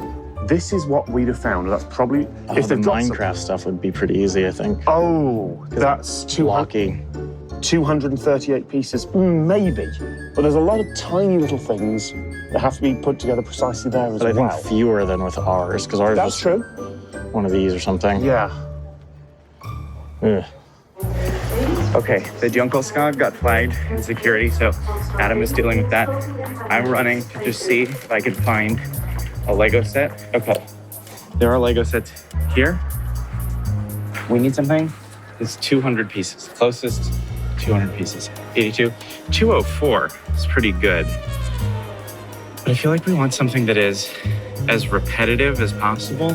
This is what we'd have found. That's probably If the Minecraft stuff would be pretty easy, I think. Oh, that's Blocky. 238 pieces, maybe. But there's a lot of tiny little things that have to be put together precisely there as But I well. think fewer than with ours, because ours That's was true. one of these or something. Yeah. Ugh. Okay, the Junkelskog got flagged in security, so Adam is dealing with that. I'm running to just see if I can find a Lego set. Okay, there are Lego sets here. We need something. It's 200 pieces. Closest, 200 pieces. 82. 204 is pretty good. But I feel like we want something that is as repetitive as possible.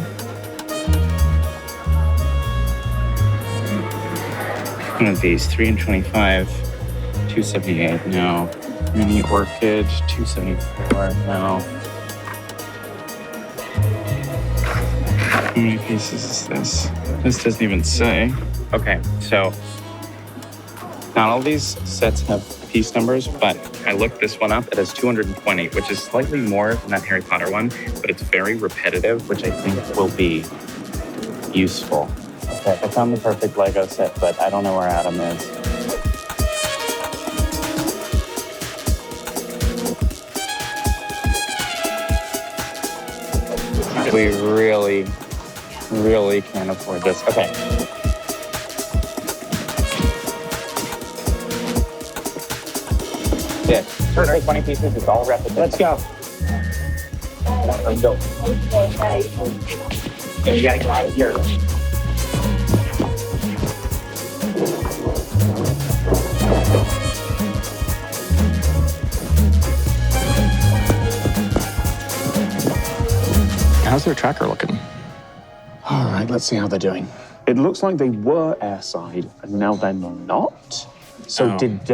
One of these, 325, 278, no. Mini Orchid, 274, no. How many pieces is this? This doesn't even say. Okay, so not all these sets have piece numbers, but I looked this one up. It has 220, which is slightly more than that Harry Potter one, but it's very repetitive, which I think will be useful. Okay, I found the perfect Lego set, but I don't know where Adam is. We really can't afford this. Okay. Yeah, 220 pieces is all repetitive. Let's go. Let's go. You gotta get out of here. How's their tracker looking? All right, let's see how they're doing. It looks like they were airside, and now they're not. So Oh. did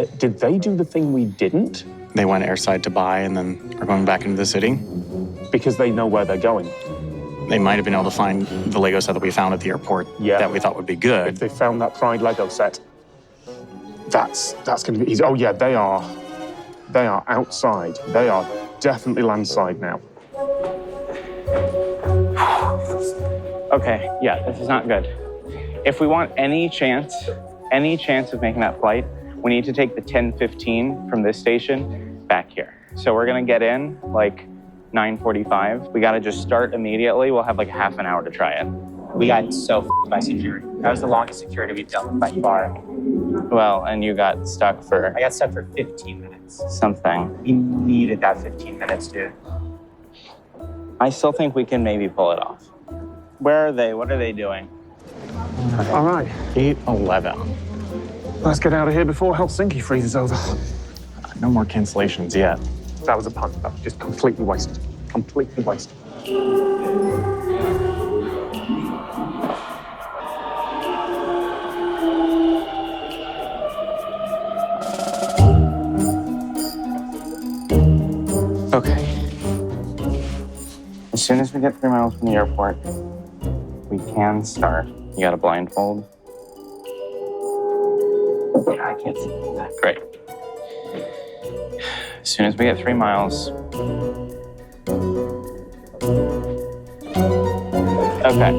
they do the thing we didn't? They went airside to buy and then are going back into the city. Because they know where they're going. They might have been able to find the Lego set that we found at the airport Yeah. that we thought would be If good. they found that Pride Lego set, that's going to be easy. Oh yeah, they are outside. They are definitely landside now. Okay, yeah, this is not good. If we want any chance of making that flight, we need to take the 10:15 from this station back here. So we're gonna get in like 9:45. We gotta just start immediately. We'll have like half an hour to try it. We got so f***ed by security. That was the longest security we've dealt with by far. Well, and you got stuck for I got stuck for 15 minutes. something. We needed that 15 minutes, dude. I still think we can maybe pull it off. Where are they? What are they doing? All right, 8:11. let's get out of here before Helsinki freezes over. No more cancellations yet. That was a punt. That was just completely wasted. Completely wasted. Okay. As soon as we get 3 miles from the airport, we can start. You got a blindfold? Yeah, I can't see that. Great. As soon as we get 3 miles. Okay.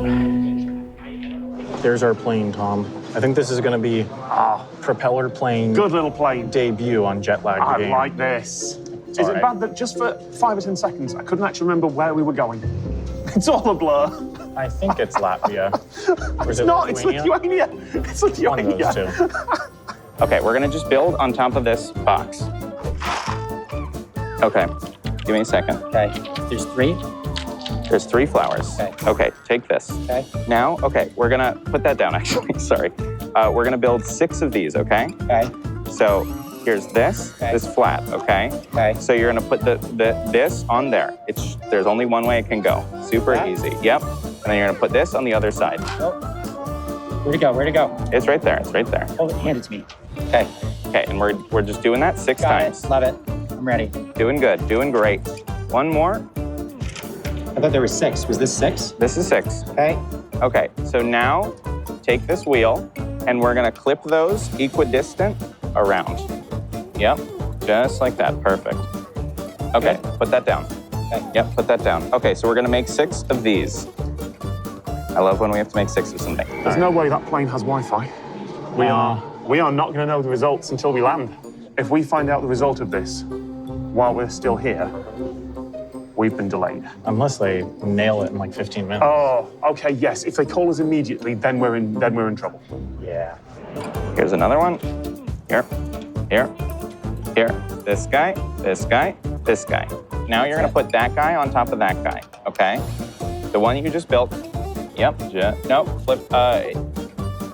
There's our plane, Tom. I think this is going to be propeller plane Good little plane. debut on jet lag I game. like this. Is all it right. bad that just for 5 or 10 seconds, I couldn't actually remember where we were going? It's all a blur. I think it's Latvia. Or is It's not, it's Lithuania. It's One of Lithuania. those two. Okay, we're gonna just build on top of this box. Okay, give me a second. Okay, there's 3. There's 3 flowers. Okay, take this. Okay. Now, okay, we're gonna put that down actually, sorry. We're gonna build 6 of these, okay? Okay. So here's this, Okay. this flat, okay? Okay. So you're gonna put this on there. There's only one way it can go. Super That? easy, yep. And then you're gonna put this on the other side. Oh. Where'd it go? Where'd it go? It's right there, it's right there. Hold it, hand it to me. Okay. Okay, and we're just doing that 6 Got times. it. Love it. I'm ready. Doing good, doing great. One more, I thought there was 6. Was this 6? this is 6. Okay. Okay, so now take this wheel and we're gonna clip those equidistant around. Yep, just like that, perfect. Okay, put that down. Okay. Yep, put that down. Okay, so we're gonna make 6 of these. I love when we have to make 6 of something. There's no way that plane has Wi-Fi. We are not going to know the results until we land. If we find out the result of this while we're still here, we've been delayed. Unless they nail it in like 15 minutes. Oh, okay, yes. If they call us immediately, then we're in trouble. Yeah. Here's another one. Here, here, here. This guy, this guy, this guy. Now you're gonna put that guy on top of that guy, okay? The one you just built. Yep, nope, flip,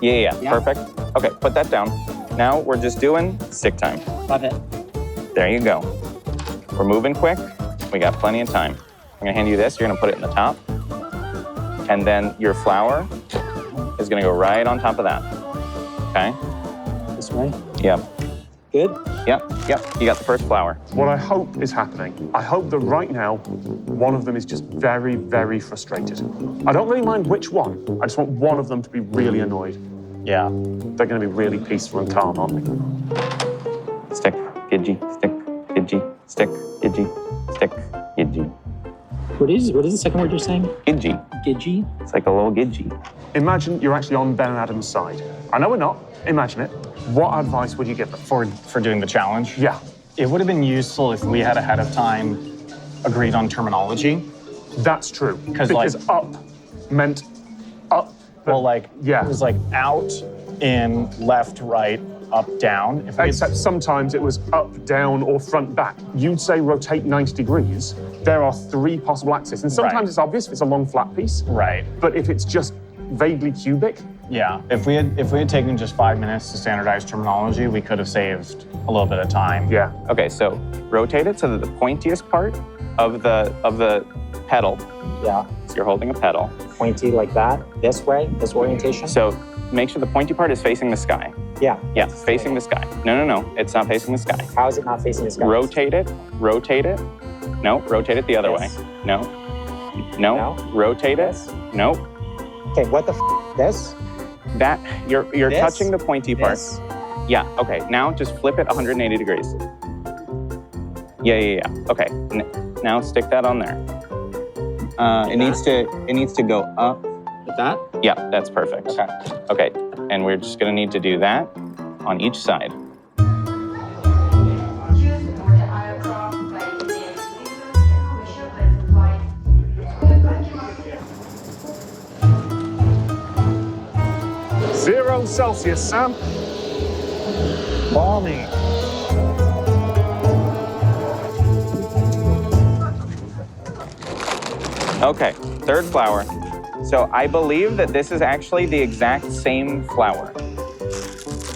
yeah, perfect. Okay, put that down. Now we're just doing stick time. Love it. There you go. We're moving quick. We got plenty of time. I'm gonna hand you this, you're gonna put it in the top. And then your flower is gonna go right on top of that, okay? This way. Yep, Good. yep, you got the first flower. What I hope is happening, I hope that right now, one of them is just very, very frustrated. I don't really mind which one. I just want one of them to be really annoyed. Yeah. They're going to be really peaceful and calm, aren't they? Stick, gidgy, stick, gidgy, stick, gidgy, stick, gidgy. What is the second word you're saying? Gidgy. Gidgy? It's like a little gidgy. Imagine you're actually on Ben and Adam's side. I know we're not. Imagine it. What advice would you give them? For doing the challenge? Yeah, It would have been useful if we had ahead of time agreed on terminology. that's true. 'Cause, Because like- up meant up. but- Well, like, yeah. it was like out, in, left, right, up, down. If we had- Except sometimes it was up, down, or front, back. You'd say rotate 90 degrees. There are 3 possible axes. And sometimes Right. it's obvious if it's a long flat piece. Right. But if it's just vaguely cubic, Yeah. If we had taken just 5 minutes to standardize terminology, we could have saved a little bit of time. yeah. Okay, so rotate it so that the pointiest part of the pedal, Yeah. so you're holding a pedal. Pointy like that. This way. This orientation. So make sure the pointy part is facing the sky. Yeah. Yeah, facing the sky. No, it's not facing the sky. How is it not facing the sky? Rotate it. No, rotate it the other way. This. No, No? rotate it. This? No, Okay. What the this? that, you're This? touching the pointy part. This? Yeah, okay, now just flip it 180 degrees. Yeah. Okay, now stick that on there. It needs to go up Like that? Yeah, that's perfect. Okay. Okay, and we're just gonna need to do that on each side. Zero Celsius, Sam. Balmy. Okay, third flour. So I believe that this is actually the exact same flour,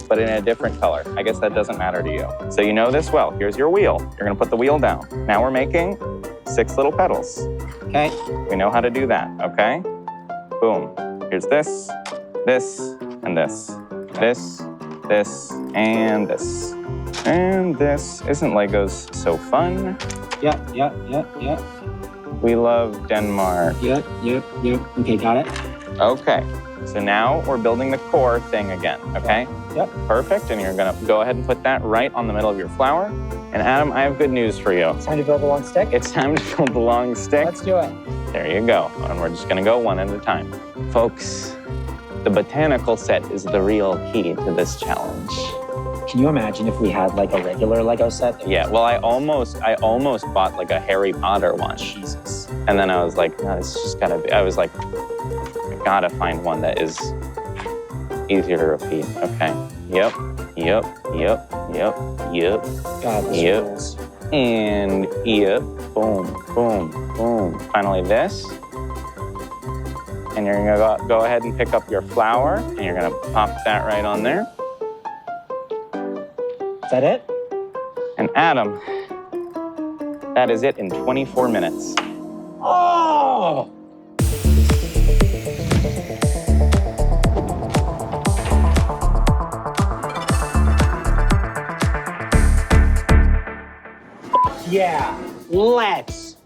but in a different color. I guess that doesn't matter to you. So you know this well. Here's your wheel. You're gonna put the wheel down. Now we're making 6 little petals. Okay. We know how to do that, okay? Boom. Here's this, this, and this. This, this, and this. And this. Isn't Legos so fun? Yep. We love Denmark. Yep. Okay, got it. Okay, so now we're building the core thing again, okay? Yep. Perfect, and you're gonna go ahead and put that right on the middle of your flour. And Adam, I have good news for you. Time to build a long stick? It's time to build the long stick. Let's do it. There you go, and we're just gonna go one at a time. Folks, the botanical set is the real key to this challenge. Can you imagine if we had like a regular Lego set? Yeah, well, I almost bought like a Harry Potter one. Jesus. And then I was like, no, this just gotta be, I was like, I gotta find one that is easier to repeat. Okay. Yep. God, this Yep. rules. And yep. Boom. Finally this. And you're gonna go ahead and pick up your flour and you're gonna pop that right on there. Is that it? And Adam, that is it in 24 minutes. Oh! Yeah, let's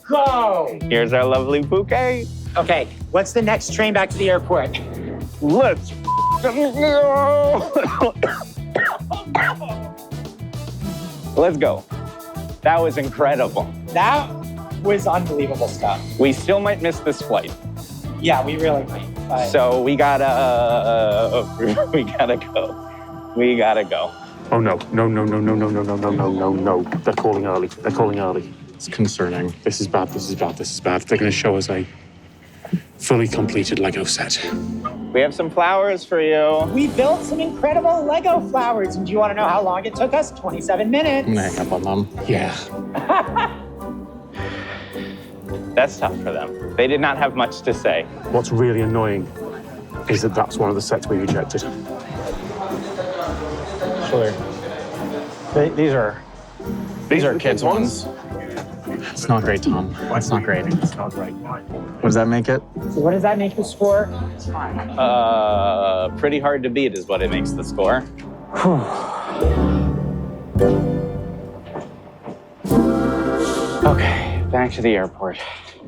go. Here's our lovely bouquet. Okay, what's the next train back to the airport? Let's go. Let's go. That was incredible. That was unbelievable stuff. We still might miss this flight. Yeah, we really might. But So we gotta go. We gotta go. Oh no. They're calling early. It's concerning. This is bad. They're gonna show us a fully completed Lego set. We have some flowers for you. we built some incredible Lego flowers. And do you want to know how long it took us? 27 minutes. I'm gonna hang up on them. Yeah. That's tough for them. They did not have much to say. What's really annoying is that that's one of the sets we rejected. Sure. These are kids' ones. It's not great, Tom. It's not great. It's not great. What does that make it? So what does that make the score? Pretty hard to beat is what it makes the score. Okay, back to the airport.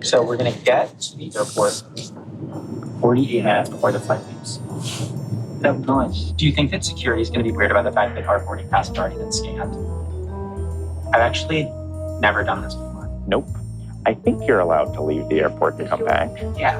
So we're going to get to the airport 48 minutes before the flight leaves. So, do you think that security is going to be weird about the fact that our boarding pass has already been scanned? I've actually never done this before. Nope. I think you're allowed to leave the airport and come back. Yeah.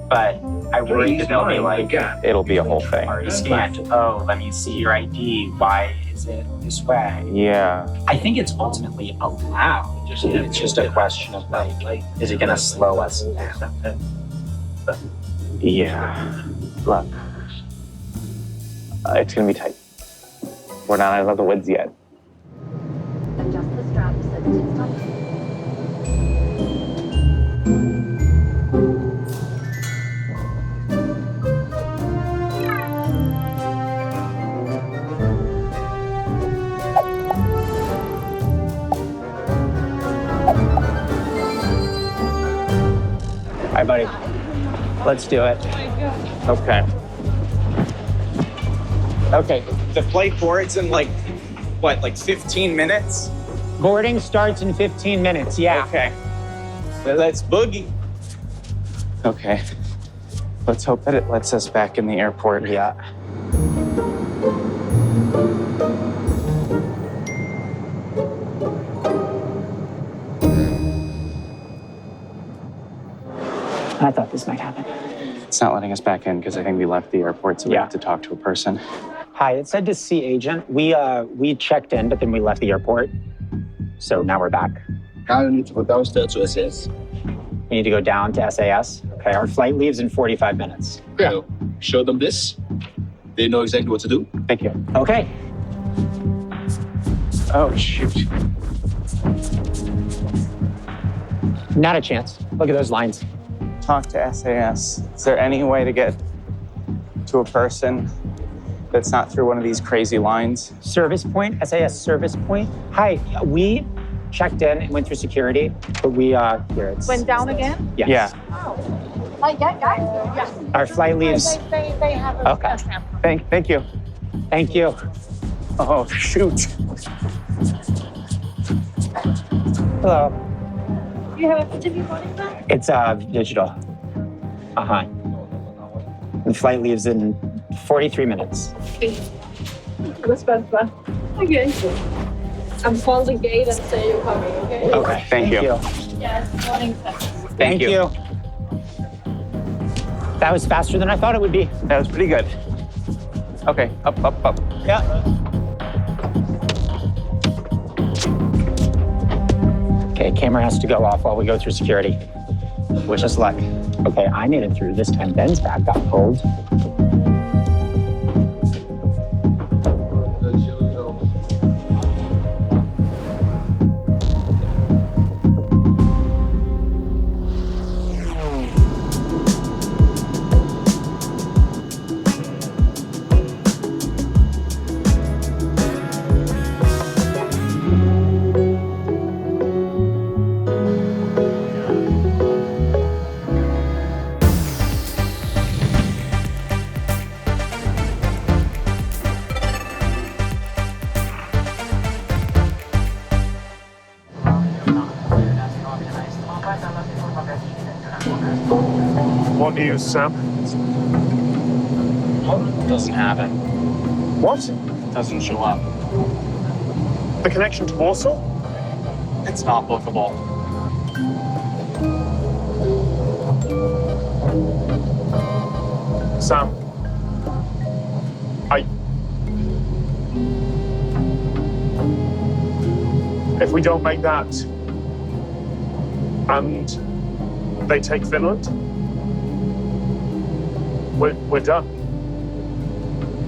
But I worry that they'll be like, It'll be a whole thing. already scanned. Oh, let me see your ID. Why is it this way? Yeah. I think it's ultimately allowed. It's just a question of like, is it going to slow us down? Yeah. Look. It's gonna be tight. We're not out of the woods yet. Adjust the straps so that it's tight. Hi, buddy. Let's do it. Okay. Okay. The flight boards in like 15 minutes? Boarding starts in 15 minutes, yeah. Okay. Let's boogie. Okay. Let's hope that it lets us back in the airport. Yeah. I thought this might happen. It's not letting us back in because I think we left the airport, so we have to talk to a person. Hi, it said to see agent. We checked in, but then we left the airport. So now we're back. Now you need to go downstairs to SAS. We need to go down to SAS. Okay, our flight leaves in 45 minutes. Yeah. Show them this. They know exactly what to do. Thank you. Okay. Oh, shoot. Not a chance. Look at those lines. Talk to SAS. Is there any way to get to a person that's not through one of these crazy lines? Service point, SAS service point. Hi, we checked in and went through security, but we, here it's... Went down again? Yes. Yeah. Yeah. Our flight leaves... They have a Okay. Thank you. Thank you. Oh, shoot. Hello. You have a interview boarding pass? It's, digital. Uh-huh. The flight leaves in 43 minutes. That's fun. Okay. I'm calling the gate and say you're coming, okay? Okay. Thank you. Yes, boarding pass. Thank you. That was faster than I thought it would be. That was pretty good. Okay, up. Yeah. Okay, camera has to go off while we go through security. Wish us luck. Okay, I made it through. This time Ben's bag got pulled. What news, Sam? Doesn't have it. What? Doesn't show up. The connection to Warsaw? It's not bookable. Sam, if we don't make that and they take Finland, we're done.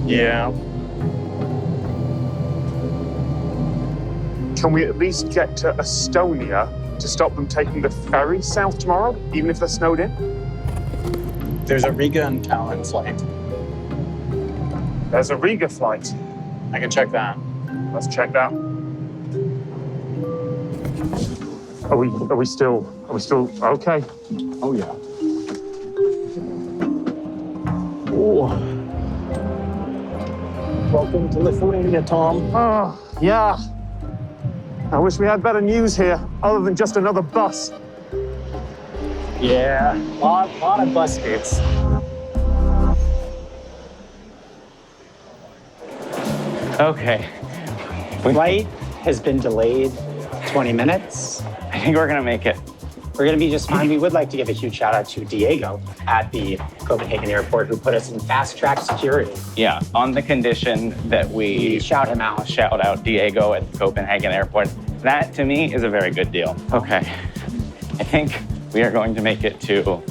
Yeah. Can we at least get to Estonia to stop them taking the ferry south tomorrow, even if they're snowed in? There's a Riga and Tallinn flight. There's a Riga flight. I can check that. Let's check that. Are we still okay? Oh, yeah. Welcome to Lithuania, Tom. Oh, yeah. I wish we had better news here, other than just another bus. Yeah, lot of bus gates. Okay. Flight has been delayed 20 minutes. I think we're gonna make it. We're gonna be just fine. We would like to give a huge shout out to Diego at the Copenhagen airport who put us in fast track security. Yeah, on the condition that we Shout him out. shout out Diego at the Copenhagen airport. That, to me, is a very good deal. Okay, I think we are going to make it to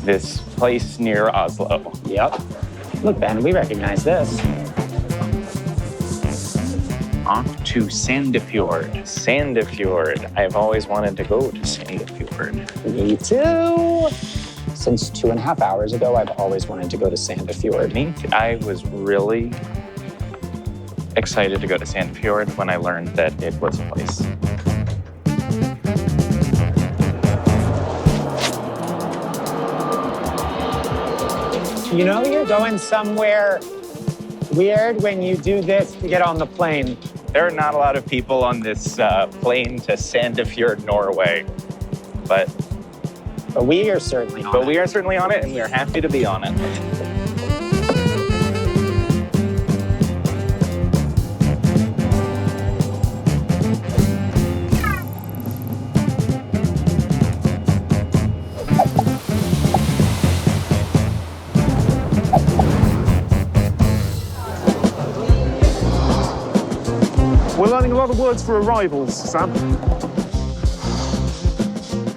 this place near Oslo. Yep. Look, Ben, we recognize this. Off to Sandefjord. Sandefjord. I've always wanted to go to Sandefjord. Me too. Since 2.5 hours ago, I've always wanted to go to Sandefjord. I was really excited to go to Sandefjord when I learned that it was a place. You know you're going somewhere weird when you do this to get on the plane. There are not a lot of people on this plane to Sandefjord, Norway, but we are certainly on it. But we are certainly on it, and we are happy to be on it. having a lot of words for arrivals, Sam.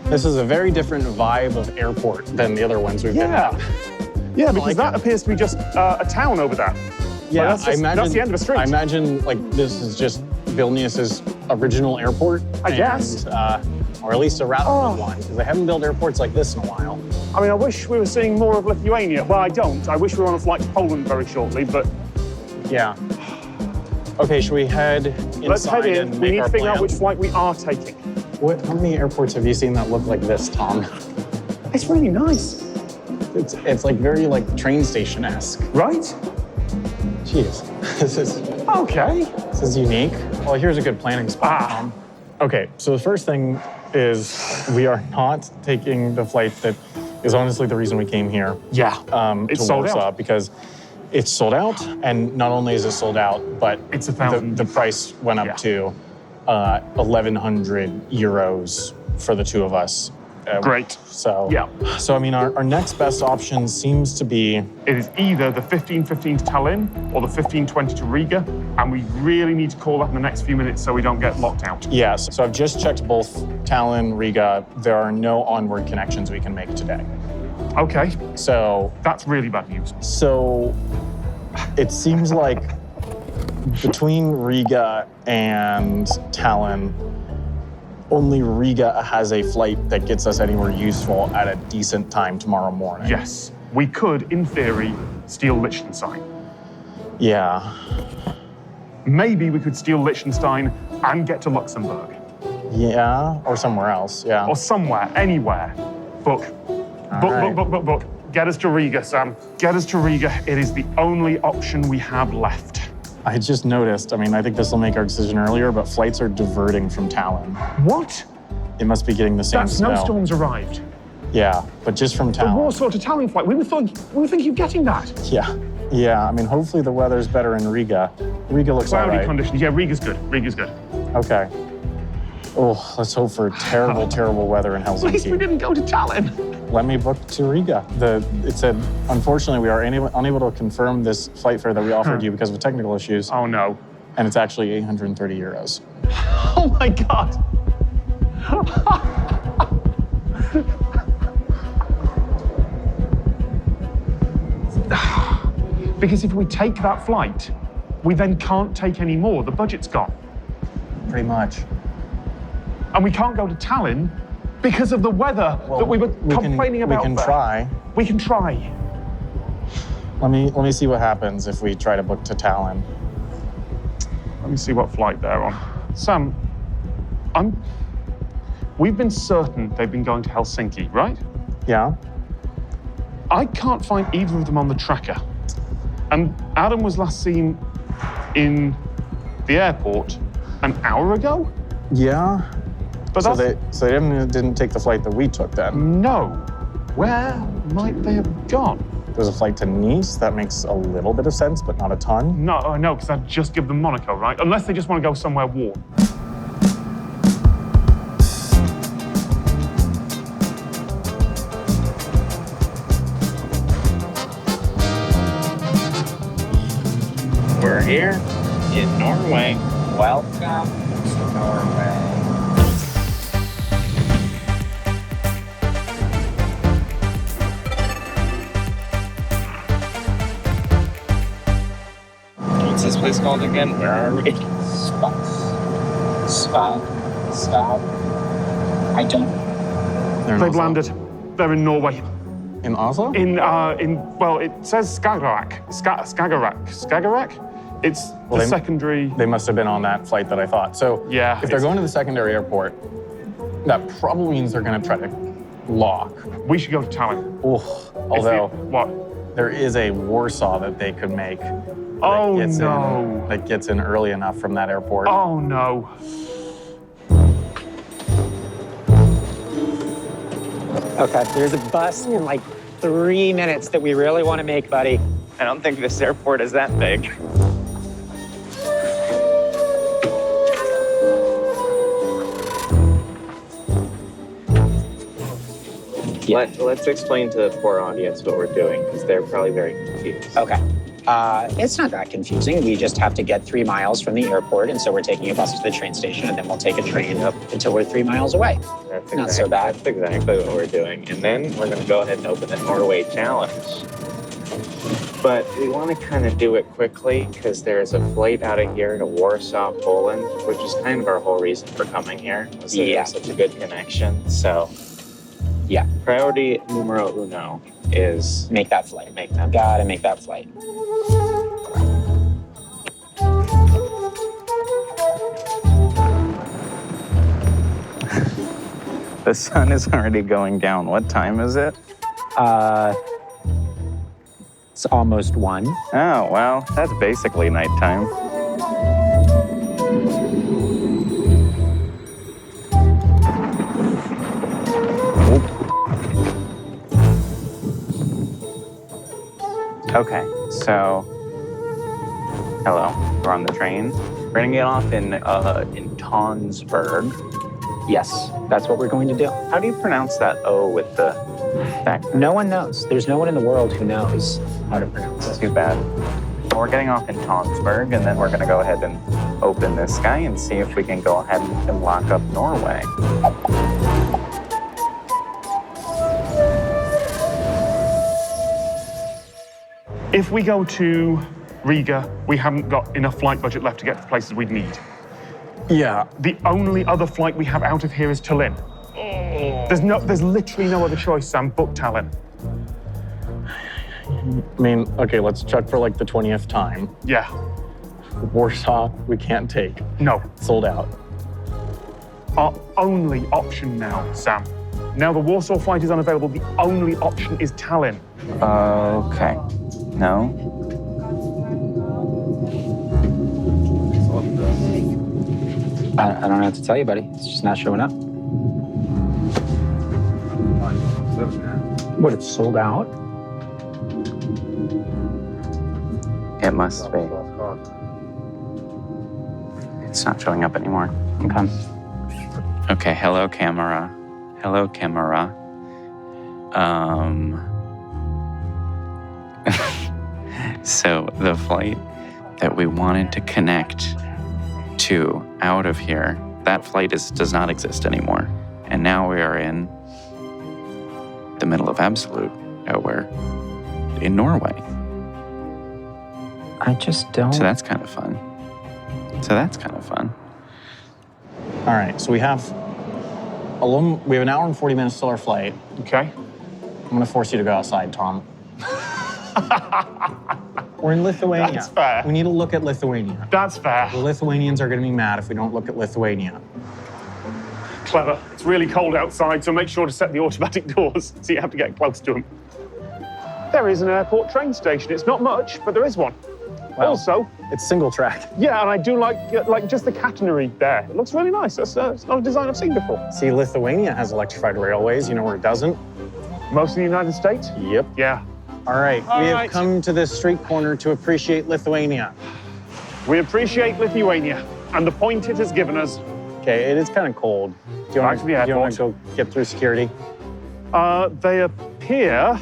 This is a very different vibe of airport than the other ones we've been at. Yeah, because that appears to be just a town over there. Yeah, Like, that's the end of the street. I imagine like this is just Vilnius's original airport. I guess. Or at least a rather one, because they haven't built airports like this in a while. I mean, I wish we were seeing more of Lithuania. Well, I don't. I wish we were on a flight to Poland very shortly, but... Yeah. Okay, should we head inside? Let's head in. And We make need our to figure out plan? which flight we are taking. How many airports have you seen that look like this, Tom? It's really nice. It's like very like train station-esque. Right? Jeez, this is unique. Well, here's a good planning spot, Tom. Okay, so the first thing is we are not taking the flight that is honestly the reason we came here. Yeah, to sold Warsaw out. because it's sold out, and not only is it sold out, but It's 1,000. the price went up to 1,100 euros for the two of us. Great. So Yeah. So I mean, our next best option seems to be It is either the 15:15 to Tallinn or the 15:20 to Riga, and we really need to call that in the next few minutes so we don't get locked out. yes. So I've just checked both Tallinn, Riga. There are no onward connections we can make today. Okay, So that's really bad news. So it seems like between Riga and Tallinn, only Riga has a flight that gets us anywhere useful at a decent time tomorrow morning. Yes, we could, in theory, steal Liechtenstein. Yeah. Maybe we could steal Liechtenstein and get to Luxembourg. Yeah, or somewhere else, yeah. Or somewhere, anywhere. Book. right. Book. Get us to Riga, Sam. Get us to Riga. It is the only option we have left. I just noticed, I mean, I think this will make our decision earlier, but flights are diverting from Tallinn. What? It must be getting the same That snow. snowstorm's arrived. Yeah, but just from The Tallinn. Warsaw to Tallinn flight. We were thinking of getting that. Yeah, I mean, hopefully the weather's better in Riga. Riga looks all Cloudy right. conditions. Yeah, Riga's good. Okay. Oh, let's hope for terrible, terrible weather in At least we Helsinki. didn't go to Tallinn. Let me book to Riga. It said, unfortunately, we are unable to confirm this flight fare that we offered you because of technical issues, Oh no. and it's actually 830 euros. Oh my God. Because if we take that flight, we then can't take any more. The budget's gone. Pretty much. And we can't go to Tallinn because of the weather that we were complaining about. We can there. try. We can try. Let me see what happens if we try to book to Tallinn. Let me see what flight they're on. Sam, we've been certain they've been going to Helsinki, right? Yeah? I can't find either of them on the tracker. And Adam was last seen in the airport an hour ago? Yeah. But So that's... they didn't take the flight that we took then. No. Where might they have gone? There's a flight to Nice. That makes a little bit of sense, but not a ton. No, because I'd just give them Monaco, right? Unless they just want to go somewhere warm. We're here in Norway. Welcome to Norway. What's this place called again? Where are we? Stop. I don't. They're in They've Oslo. landed. They're in Norway. In Oslo? Well, it says Skagerrak. Skagerrak? It's Well, the secondary. They must have been on that flight that I thought. So Yeah, if they're it's- going to the secondary airport, that probably means they're going to try to lock. We should go to Tallinn. Although What? there is a Warsaw that they could make. Oh, gets no. that gets in early enough from that airport. Oh, no. Okay, there's a bus in like 3 minutes that we really want to make, buddy. I don't think this airport is that big. Let's explain to the poor audience what we're doing, because they're probably very confused. Okay. It's not that confusing. We just have to get 3 miles from the airport, and so we're taking a bus to the train station, and then we'll take a train up until we're 3 miles away. That's Not so bad. That's exactly what we're doing. And then we're going to go ahead and open the Norway Challenge. But we want to kind of do it quickly because there's a flight out of here to Warsaw, Poland, which is kind of our whole reason for coming here. Was that Yeah. it's such a good connection. So, Yeah, priority numero uno is make that flight. make them. Gotta make that flight. The sun is already going down. What time is it? It's almost 1. Oh, well, that's basically nighttime. Okay, so, hello, we're on the train. We're gonna get off in Tonsberg. Yes, that's what we're going to do. How do you pronounce that O with the back? No one knows. There's no one in the world who knows how to pronounce it. Too bad. We're getting off in Tonsberg, and then we're gonna go ahead and open this guy and see if we can go ahead and lock up Norway. If we go to Riga, we haven't got enough flight budget left to get to the places we'd need. Yeah. The only other flight we have out of here is Tallinn. There's literally no other choice, Sam, but Tallinn. I mean, okay, let's check for like the 20th time. Yeah, Warsaw, we can't take. no. Sold out. Our only option now, Sam. Now the Warsaw flight is unavailable, the only option is Tallinn. Okay. No? I don't have to tell you, buddy. It's just not showing up. What, it's sold out? It must be. It's not showing up anymore. Okay. Okay, hello, camera. Hello, camera. So the flight that we wanted to connect to out of here, that flight does not exist anymore. And now we are in the middle of absolute nowhere in Norway. I just don't. So that's kind of fun. All right, so we have an hour and 40 minutes till our flight. Okay. I'm gonna force you to go outside, Tom. We're in Lithuania. That's fair. We need to look at Lithuania. That's fair. The Lithuanians are gonna be mad if we don't look at Lithuania. Clever. It's really cold outside, so make sure to set the automatic doors so you have to get close to them. There is an airport train station. It's not much, but there is one. Well, Also, it's single track. yeah, and I do like just the catenary there. It looks really nice. It's not a design I've seen before. See, Lithuania has electrified railways. You know where it doesn't? Most of the United States? Yep. Yeah. All right, All we have right. come to this street corner to appreciate Lithuania. We appreciate Lithuania and the point it has given us. Okay, it is kind of cold. Do you Back to the want airport. to go get through security? They appear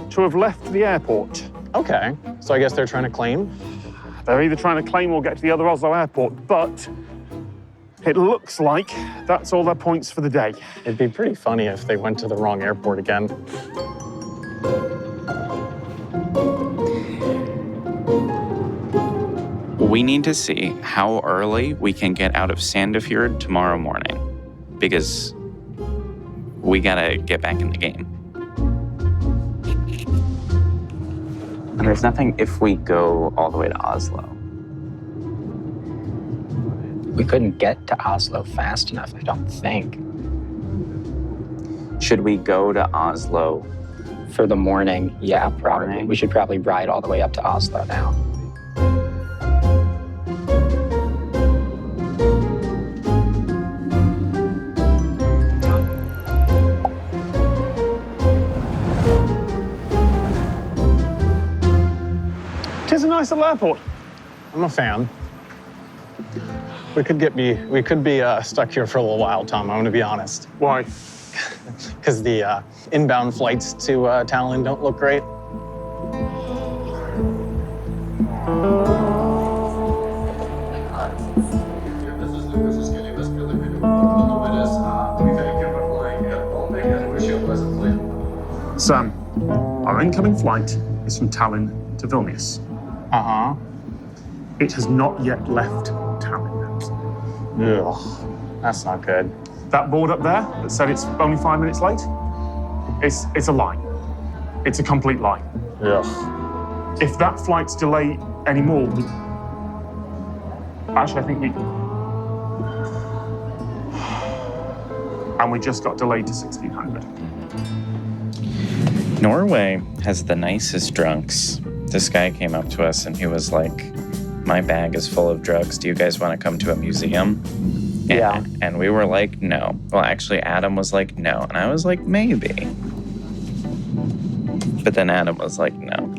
to have left the airport. Okay, so I guess they're trying to claim. They're either trying to claim or get to the other Oslo airport, but it looks like that's all their points for the day. It'd be pretty funny if they went to the wrong airport again. We need to see how early we can get out of Sandefjord tomorrow morning, because we gotta get back in the game. And there's nothing if we go all the way to Oslo. We couldn't get to Oslo fast enough, I don't think. Should we go to Oslo? For the morning, yeah, probably. Morning. We should probably ride all the way up to Oslo now. It is a nice little airport. I'm a fan. We could be stuck here for a little while, Tom. I'm gonna be honest, Why? because the inbound flights to Tallinn don't look great. Sam, our incoming flight is from Tallinn to Vilnius. Uh-huh. It has not yet left Tallinn. Ugh, that's not good. That board up there that said it's only 5 minutes late, it's a lie. It's a complete lie. Ugh. If that flight's delayed anymore, actually, I think we... And we just got delayed to 1600. Norway has the nicest drunks. This guy came up to us and he was like, my bag is full of drugs. Do you guys want to come to a museum? Yeah. And we were like, no. Well, actually, Adam was like, no. And I was like, maybe. But then Adam was like, no.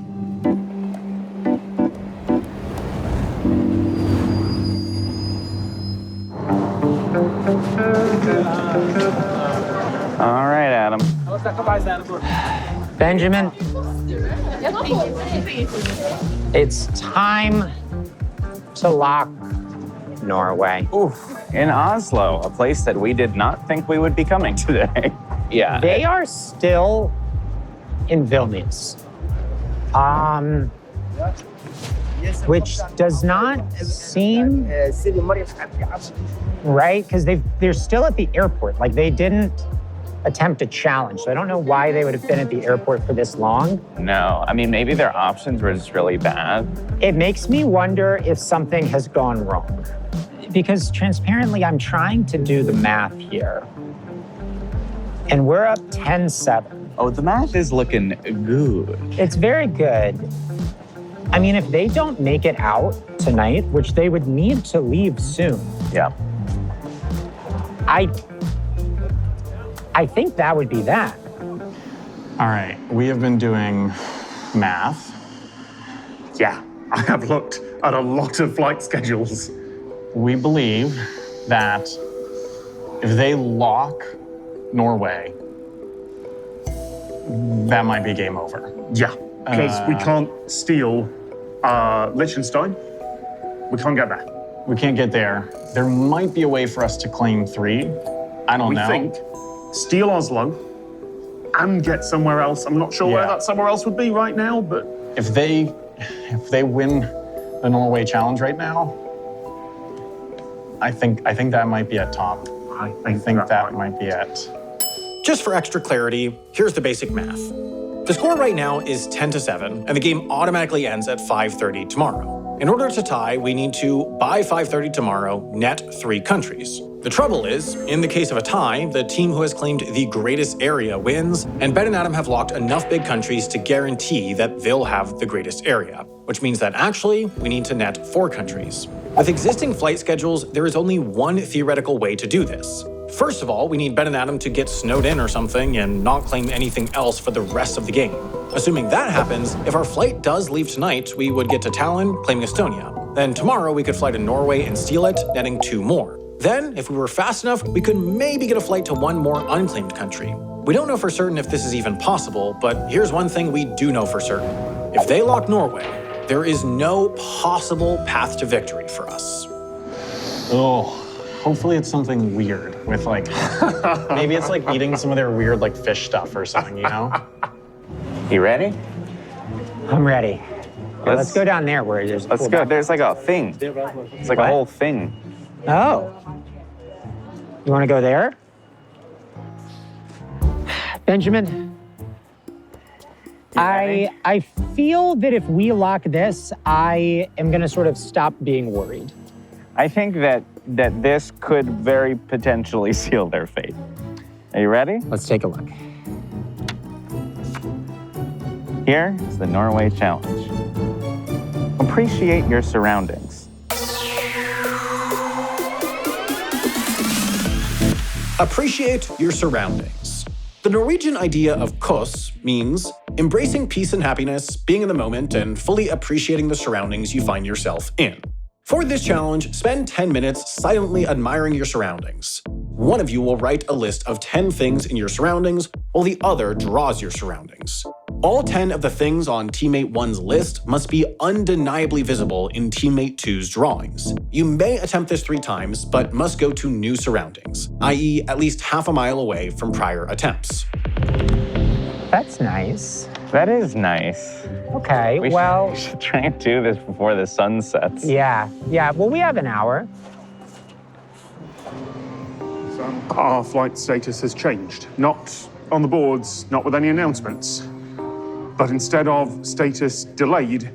All right, Adam. Benjamin, it's time to lock Norway. Oof. In Oslo, a place that we did not think we would be coming today. Yeah. They are still in Vilnius. Which does not seem right, because they're still at the airport. Like, they didn't attempt a challenge. So I don't know why they would have been at the airport for this long. No, I mean, maybe their options were just really bad. It makes me wonder if something has gone wrong. Because transparently, I'm trying to do the math here. And we're up 10-7. Oh, the math is looking good. It's very good. I mean, if they don't make it out tonight, which they would need to leave soon. Yeah. I think that would be that. All right, we have been doing math. Yeah, I have looked at a lot of flight schedules. We believe that if they lock Norway, that might be game over. Yeah, because we can't steal Liechtenstein. We can't get there. We can't get there. There might be a way for us to claim 3. I don't know. We think steal Oslo and get somewhere else. I'm not sure where that somewhere else would be right now, but if they win the Norway challenge right now, I think that might be at top. I think that might be at. Just for extra clarity, here's the basic math. The score right now is 10-7, and the game automatically ends at 5:30 tomorrow. In order to tie, we need to, by 5:30 tomorrow, net 3 countries. The trouble is, in the case of a tie, the team who has claimed the greatest area wins, and Ben and Adam have locked enough big countries to guarantee that they'll have the greatest area, which means that actually, we need to net 4 countries. With existing flight schedules, there is only one theoretical way to do this. First of all, we need Ben and Adam to get snowed in or something and not claim anything else for the rest of the game. Assuming that happens, if our flight does leave tonight, we would get to Tallinn, claiming Estonia. Then tomorrow we could fly to Norway and steal it, netting 2 more. Then, if we were fast enough, we could maybe get a flight to 1 more unclaimed country. We don't know for certain if this is even possible, but here's one thing we do know for certain. If they lock Norway, there is no possible path to victory for us. Oh. Hopefully it's something weird with like, maybe it's like eating some of their weird like fish stuff or something, you know? You ready? I'm ready. Let's go down there where there's. Let's go. There's like a thing. It's like a whole thing. Oh. You want to go there? Benjamin, I feel that if we lock this, I am going to sort of stop being worried. I think that this could very potentially seal their fate. Are you ready? Let's take a look. Here is the Norway challenge. Appreciate your surroundings. Appreciate your surroundings. The Norwegian idea of kos means embracing peace and happiness, being in the moment, and fully appreciating the surroundings you find yourself in. For this challenge, spend 10 minutes silently admiring your surroundings. One of you will write a list of 10 things in your surroundings, while the other draws your surroundings. All 10 of the things on Teammate 1's list must be undeniably visible in Teammate 2's drawings. You may attempt this 3 times, but must go to new surroundings, i.e. at least half a mile away from prior attempts. that's nice. That is nice. Okay, We well, should try and do this before the sun sets. yeah. Well, we have an hour. Our flight status has changed. Not on the boards, not with any announcements. But instead of status delayed,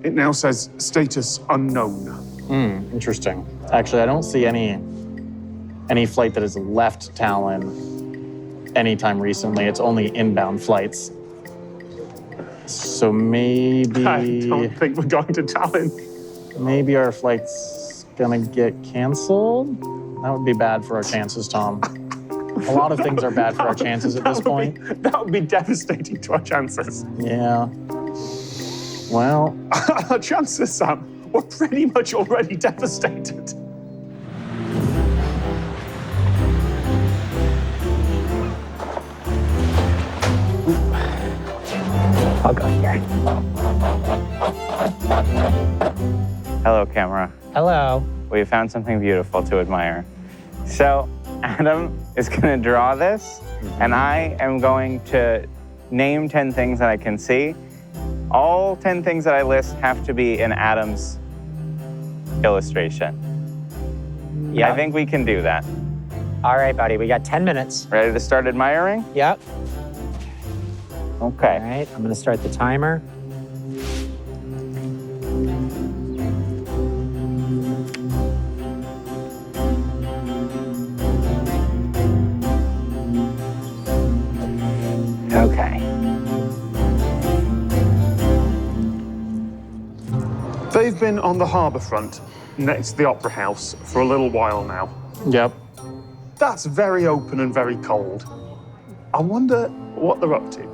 it now says status unknown. Interesting. Actually, I don't see any flight that has left Talon anytime recently. It's only inbound flights. So maybe... I don't think we're going to Tallinn. Maybe our flight's gonna get canceled? That would be bad for our chances, Tom. A lot of things are bad for our chances at this point. That would be devastating to our chances. Yeah. Well, Our chances, Sam, were pretty much already devastated. I'll go here. Hello, camera. Hello. We found something beautiful to admire. So Adam is gonna draw this, and I am going to name 10 things that I can see. All 10 things that I list have to be in Adam's illustration. Yeah. I think we can do that. All right, buddy, we got 10 minutes. Ready to start admiring? Yep. Okay. All right, I'm gonna start the timer. Okay. They've been on the harbour front, next to the Opera House, for a little while now. yep. That's very open and very cold. I wonder what they're up to.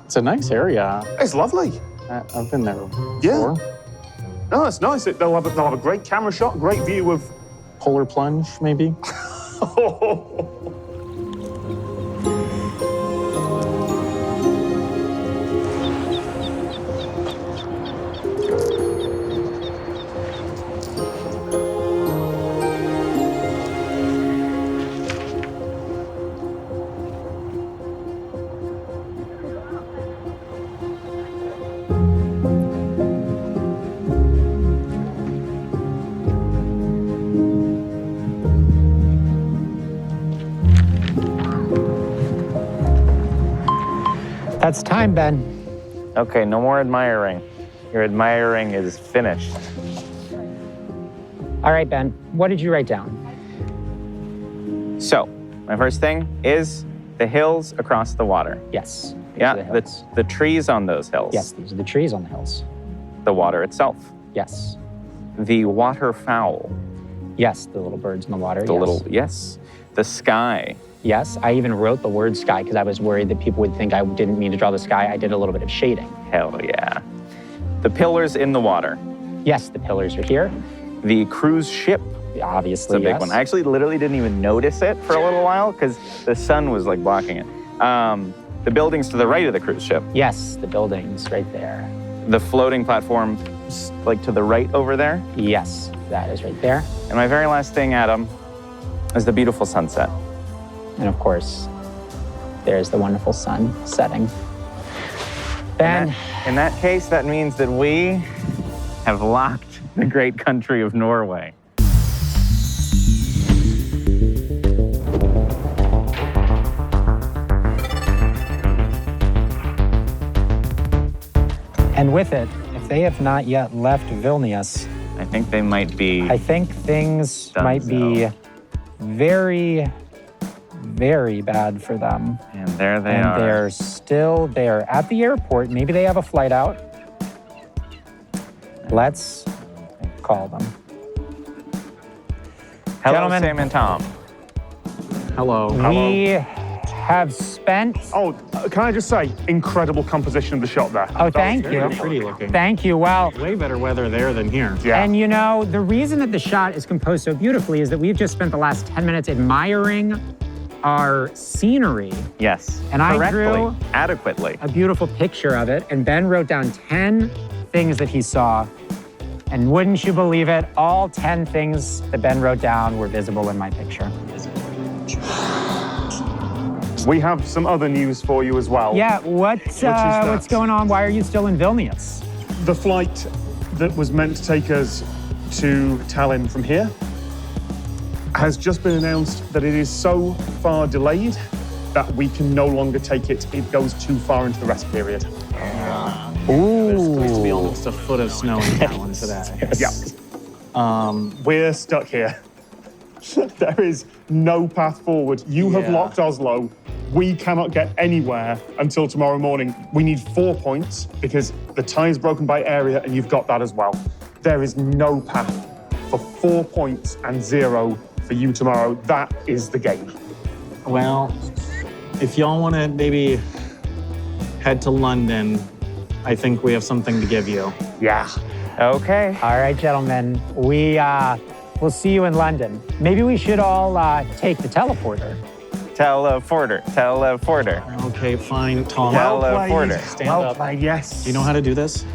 It's a nice area. It's lovely. I've been there Yeah. before. No, it's nice. They'll have a great camera shot, great view of... Polar plunge, maybe? That's time, Ben. Okay, no more admiring. Your admiring is finished. All right, Ben, what did you write down? So, my first thing is the hills across the water. Yes. these Yeah, are the hills. the trees on those hills. Yes, these are the trees on the hills. The water itself. Yes. The waterfowl. Yes, the little birds in the water. The little, yes. The sky. Yes, I even wrote the word sky because I was worried that people would think I didn't mean to draw the sky. I did a little bit of shading. Hell yeah. The pillars in the water. Yes, the pillars are here. The cruise ship. Obviously, It's a big yes. one. I actually literally didn't even notice it for a little while because the sun was like blocking it. The buildings to the right of the cruise ship. Yes, the buildings right there. The floating platform like to the right over there. Yes, that is right there. And my very last thing, Adam, is the beautiful sunset. And of course, there's the wonderful sun setting. Ben, In that case, that means that we have locked the great country of Norway. and with it, if they have not yet left Vilnius, I think they might be. I think things Done might be so. very, very bad for them. And there they And are. they're at the airport. Maybe they have a flight out. Let's call them. Hello, Gentlemen. Sam and Tom. Hello. We have spent. Oh, can I just say, incredible composition of the shot there. Oh, thank you. Very pretty looking. Thank you. Well, Way better weather there than here. Yeah. and you know, the reason that the shot is composed so beautifully is that we've just spent the last 10 minutes admiring our scenery. Yes. And I correctly, drew adequately. a beautiful picture of it, and Ben wrote down 10 things that he saw. And wouldn't you believe it, all 10 things that Ben wrote down were visible in my picture. We have some other news for you as well. Yeah, what's going on? Why are you still in Vilnius? The flight that was meant to take us to Tallinn from here has just been announced that it is so far delayed that we can no longer take it. It goes too far into the rest period. There's supposed to be almost a foot of snow in Tallinn today. Yeah. We're stuck here. There is no path forward. You have locked Oslo. We cannot get anywhere until tomorrow morning. We need 4 points because the tie is broken by area and you've got that as well. There is no path for 4 points and 0 for you tomorrow. That is the game. Well, if y'all want to maybe head to London, I think we have something to give you. Yeah. Okay. All right, gentlemen. We'll see you in London. Maybe we should all take the teleporter. Teleporter. Okay, fine, Tom. Teleporter. Stand up. Yes. Do you know how to do this?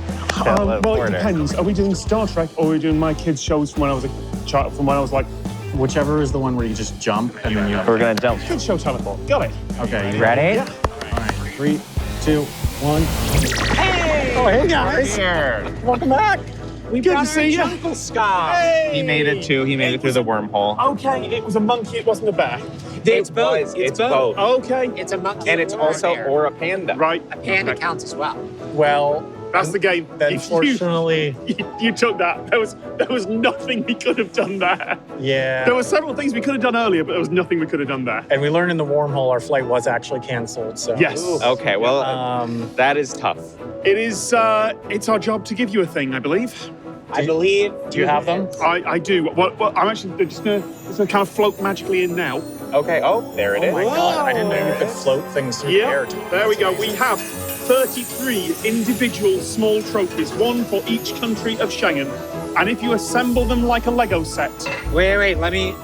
Well, it depends. Are we doing Star Trek or are we doing my kids' shows from when I was a child, from when I was like... Whichever is the one where you just jump and then you... We're going to jump. Kids' show teleport. Got it. Okay. Ready? Yeah. All right, 3, 2, 1. Hey! Oh, hey, guys. Welcome back. Good to see you. Jungle Scott. Hey! He made it too. He made it through the wormhole. Okay, it was a monkey. It wasn't a bear. It's both. It's both. Okay. It's a monkey. And it's also or a panda. Right. A panda counts as well. Well, That's the game. unfortunately, You took that. There was nothing we could have done there. yeah. There were several things we could have done earlier, but there was nothing we could have done there. And we learned in the wormhole our flight was actually canceled. So Yes. Okay, well, that is tough. It is, it's our job to give you a thing, I believe. I believe. Do you have them? I do. Well, I'm actually just gonna kind of float magically in now. Okay, oh, there it is. Oh my God, I didn't know you could float things through the air. There we go. We have 33 individual small trophies, one for each country of Schengen. And if you assemble them like a Lego set. Wait, let me.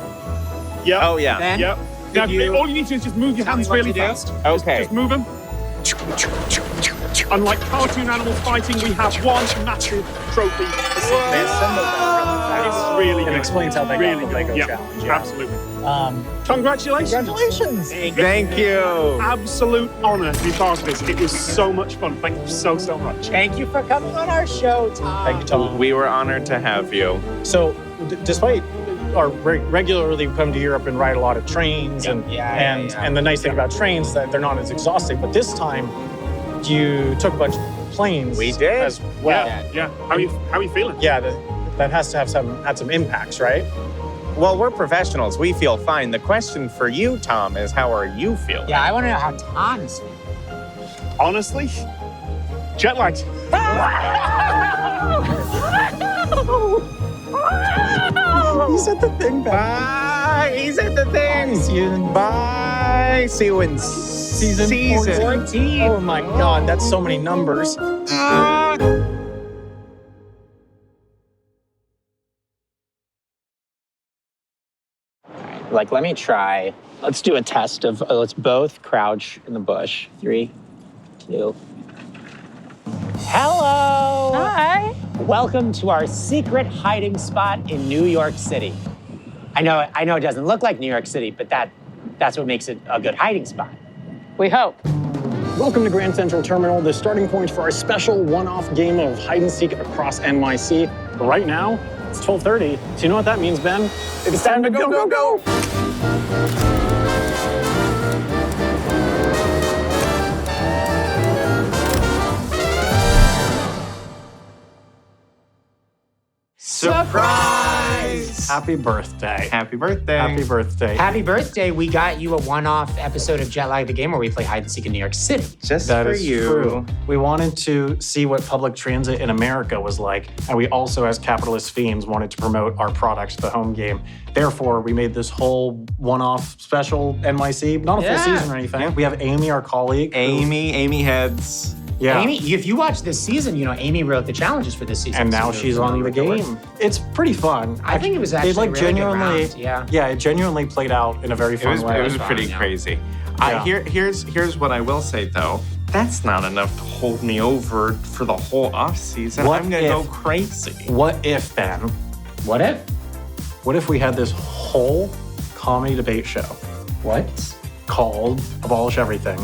Yeah. Oh, yeah. Then, Yeah. Now, you- all you need to do is just move your Tell me hands what really to do? fast. Okay. Just move them. Unlike cartoon animals fighting, we have one massive trophy. They assembled them really fast. It's really It good. explains how they really got the good. Lego Yeah, challenge. Yeah. absolutely. Congratulations. Thank you. Absolute honor to be part of this. It was so much fun. Thank you so much. Thank you for coming on our show, Tom. Thank you, Tom. We were honored to have you. So, despite our regularly come to Europe and ride a lot of trains, and the nice thing about trains is that they're not as exhausting. But this time, you took a bunch of planes. We did. as well. Yeah. How are you feeling? Yeah, that has to have had some impacts, right? Well, we're professionals. We feel fine. The question for you, Tom, is how are you feeling? Yeah, I want to know how Tom is feeling. Honestly, jet lagged. He said the thing back. Bye. He's at the thing. Bye. See you in season 14. Oh my God, that's so many numbers. Let me try. Let's do a test of, let's both crouch in the bush. 3, 2. Hello. Hi. Welcome to our secret hiding spot in New York City. I know it doesn't look like New York City, but that's what makes it a good hiding spot. We hope. Welcome to Grand Central Terminal, the starting point for our special one-off game of hide and seek across NYC. But right now, it's 12:30. So you know what that means, Ben? It's time to go. Surprise! Happy birthday. Happy birthday. Happy birthday. Happy birthday. We got you a one-off episode of Jet Lag the Game where we play hide and seek in New York City. Just That for is you. true. We wanted to see what public transit in America was like, and we also, as capitalist fiends, wanted to promote our product, the home game. Therefore, we made this whole one-off special NYC, not a full season or anything. We have Amy, our colleague. Amy heads. Yeah. Amy, if you watch this season, Amy wrote the challenges for this season. And now so she's on the game. It's pretty fun. I think it was actually They a really good round, yeah. Yeah, it genuinely played out in a very fun way. It was pretty crazy. Yeah. Here's what I will say though. That's not enough to hold me over for the whole off season. What I'm gonna go if- crazy. What if, Ben? What if? What if we had this whole comedy debate show? What? called Abolish Everything.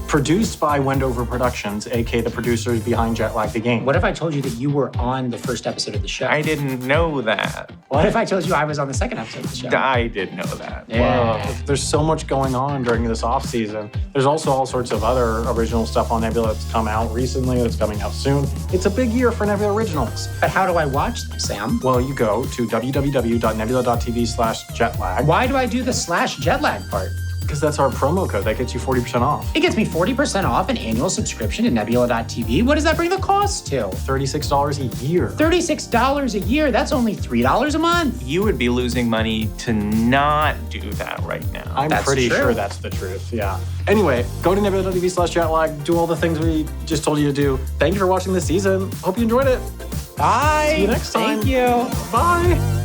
Produced by Wendover Productions, aka the producers behind Jetlag the Game. What if I told you that you were on the first episode of the show? I didn't know that. What if I told you I was on the second episode of the show? I did know that. Yeah. There's so much going on during this off season. There's also all sorts of other original stuff on Nebula that's come out recently, that's coming out soon. It's a big year for Nebula Originals. But how do I watch them, Sam? Well, you go to www.nebula.tv/jetlag. Why do I do the /jetlag part? Because that's our promo code. That gets you 40% off. It gets me 40% off an annual subscription to Nebula.tv. What does that bring the cost to? $36 a year. $36 a year? That's only $3 a month. You would be losing money to not do that right now. I'm That's pretty true. sure that's the truth, yeah. Anyway, go to nebula.tv/jetlag, do all the things we just told you to do. Thank you for watching this season. Hope you enjoyed it. Bye. See you next time. Thank you. Bye.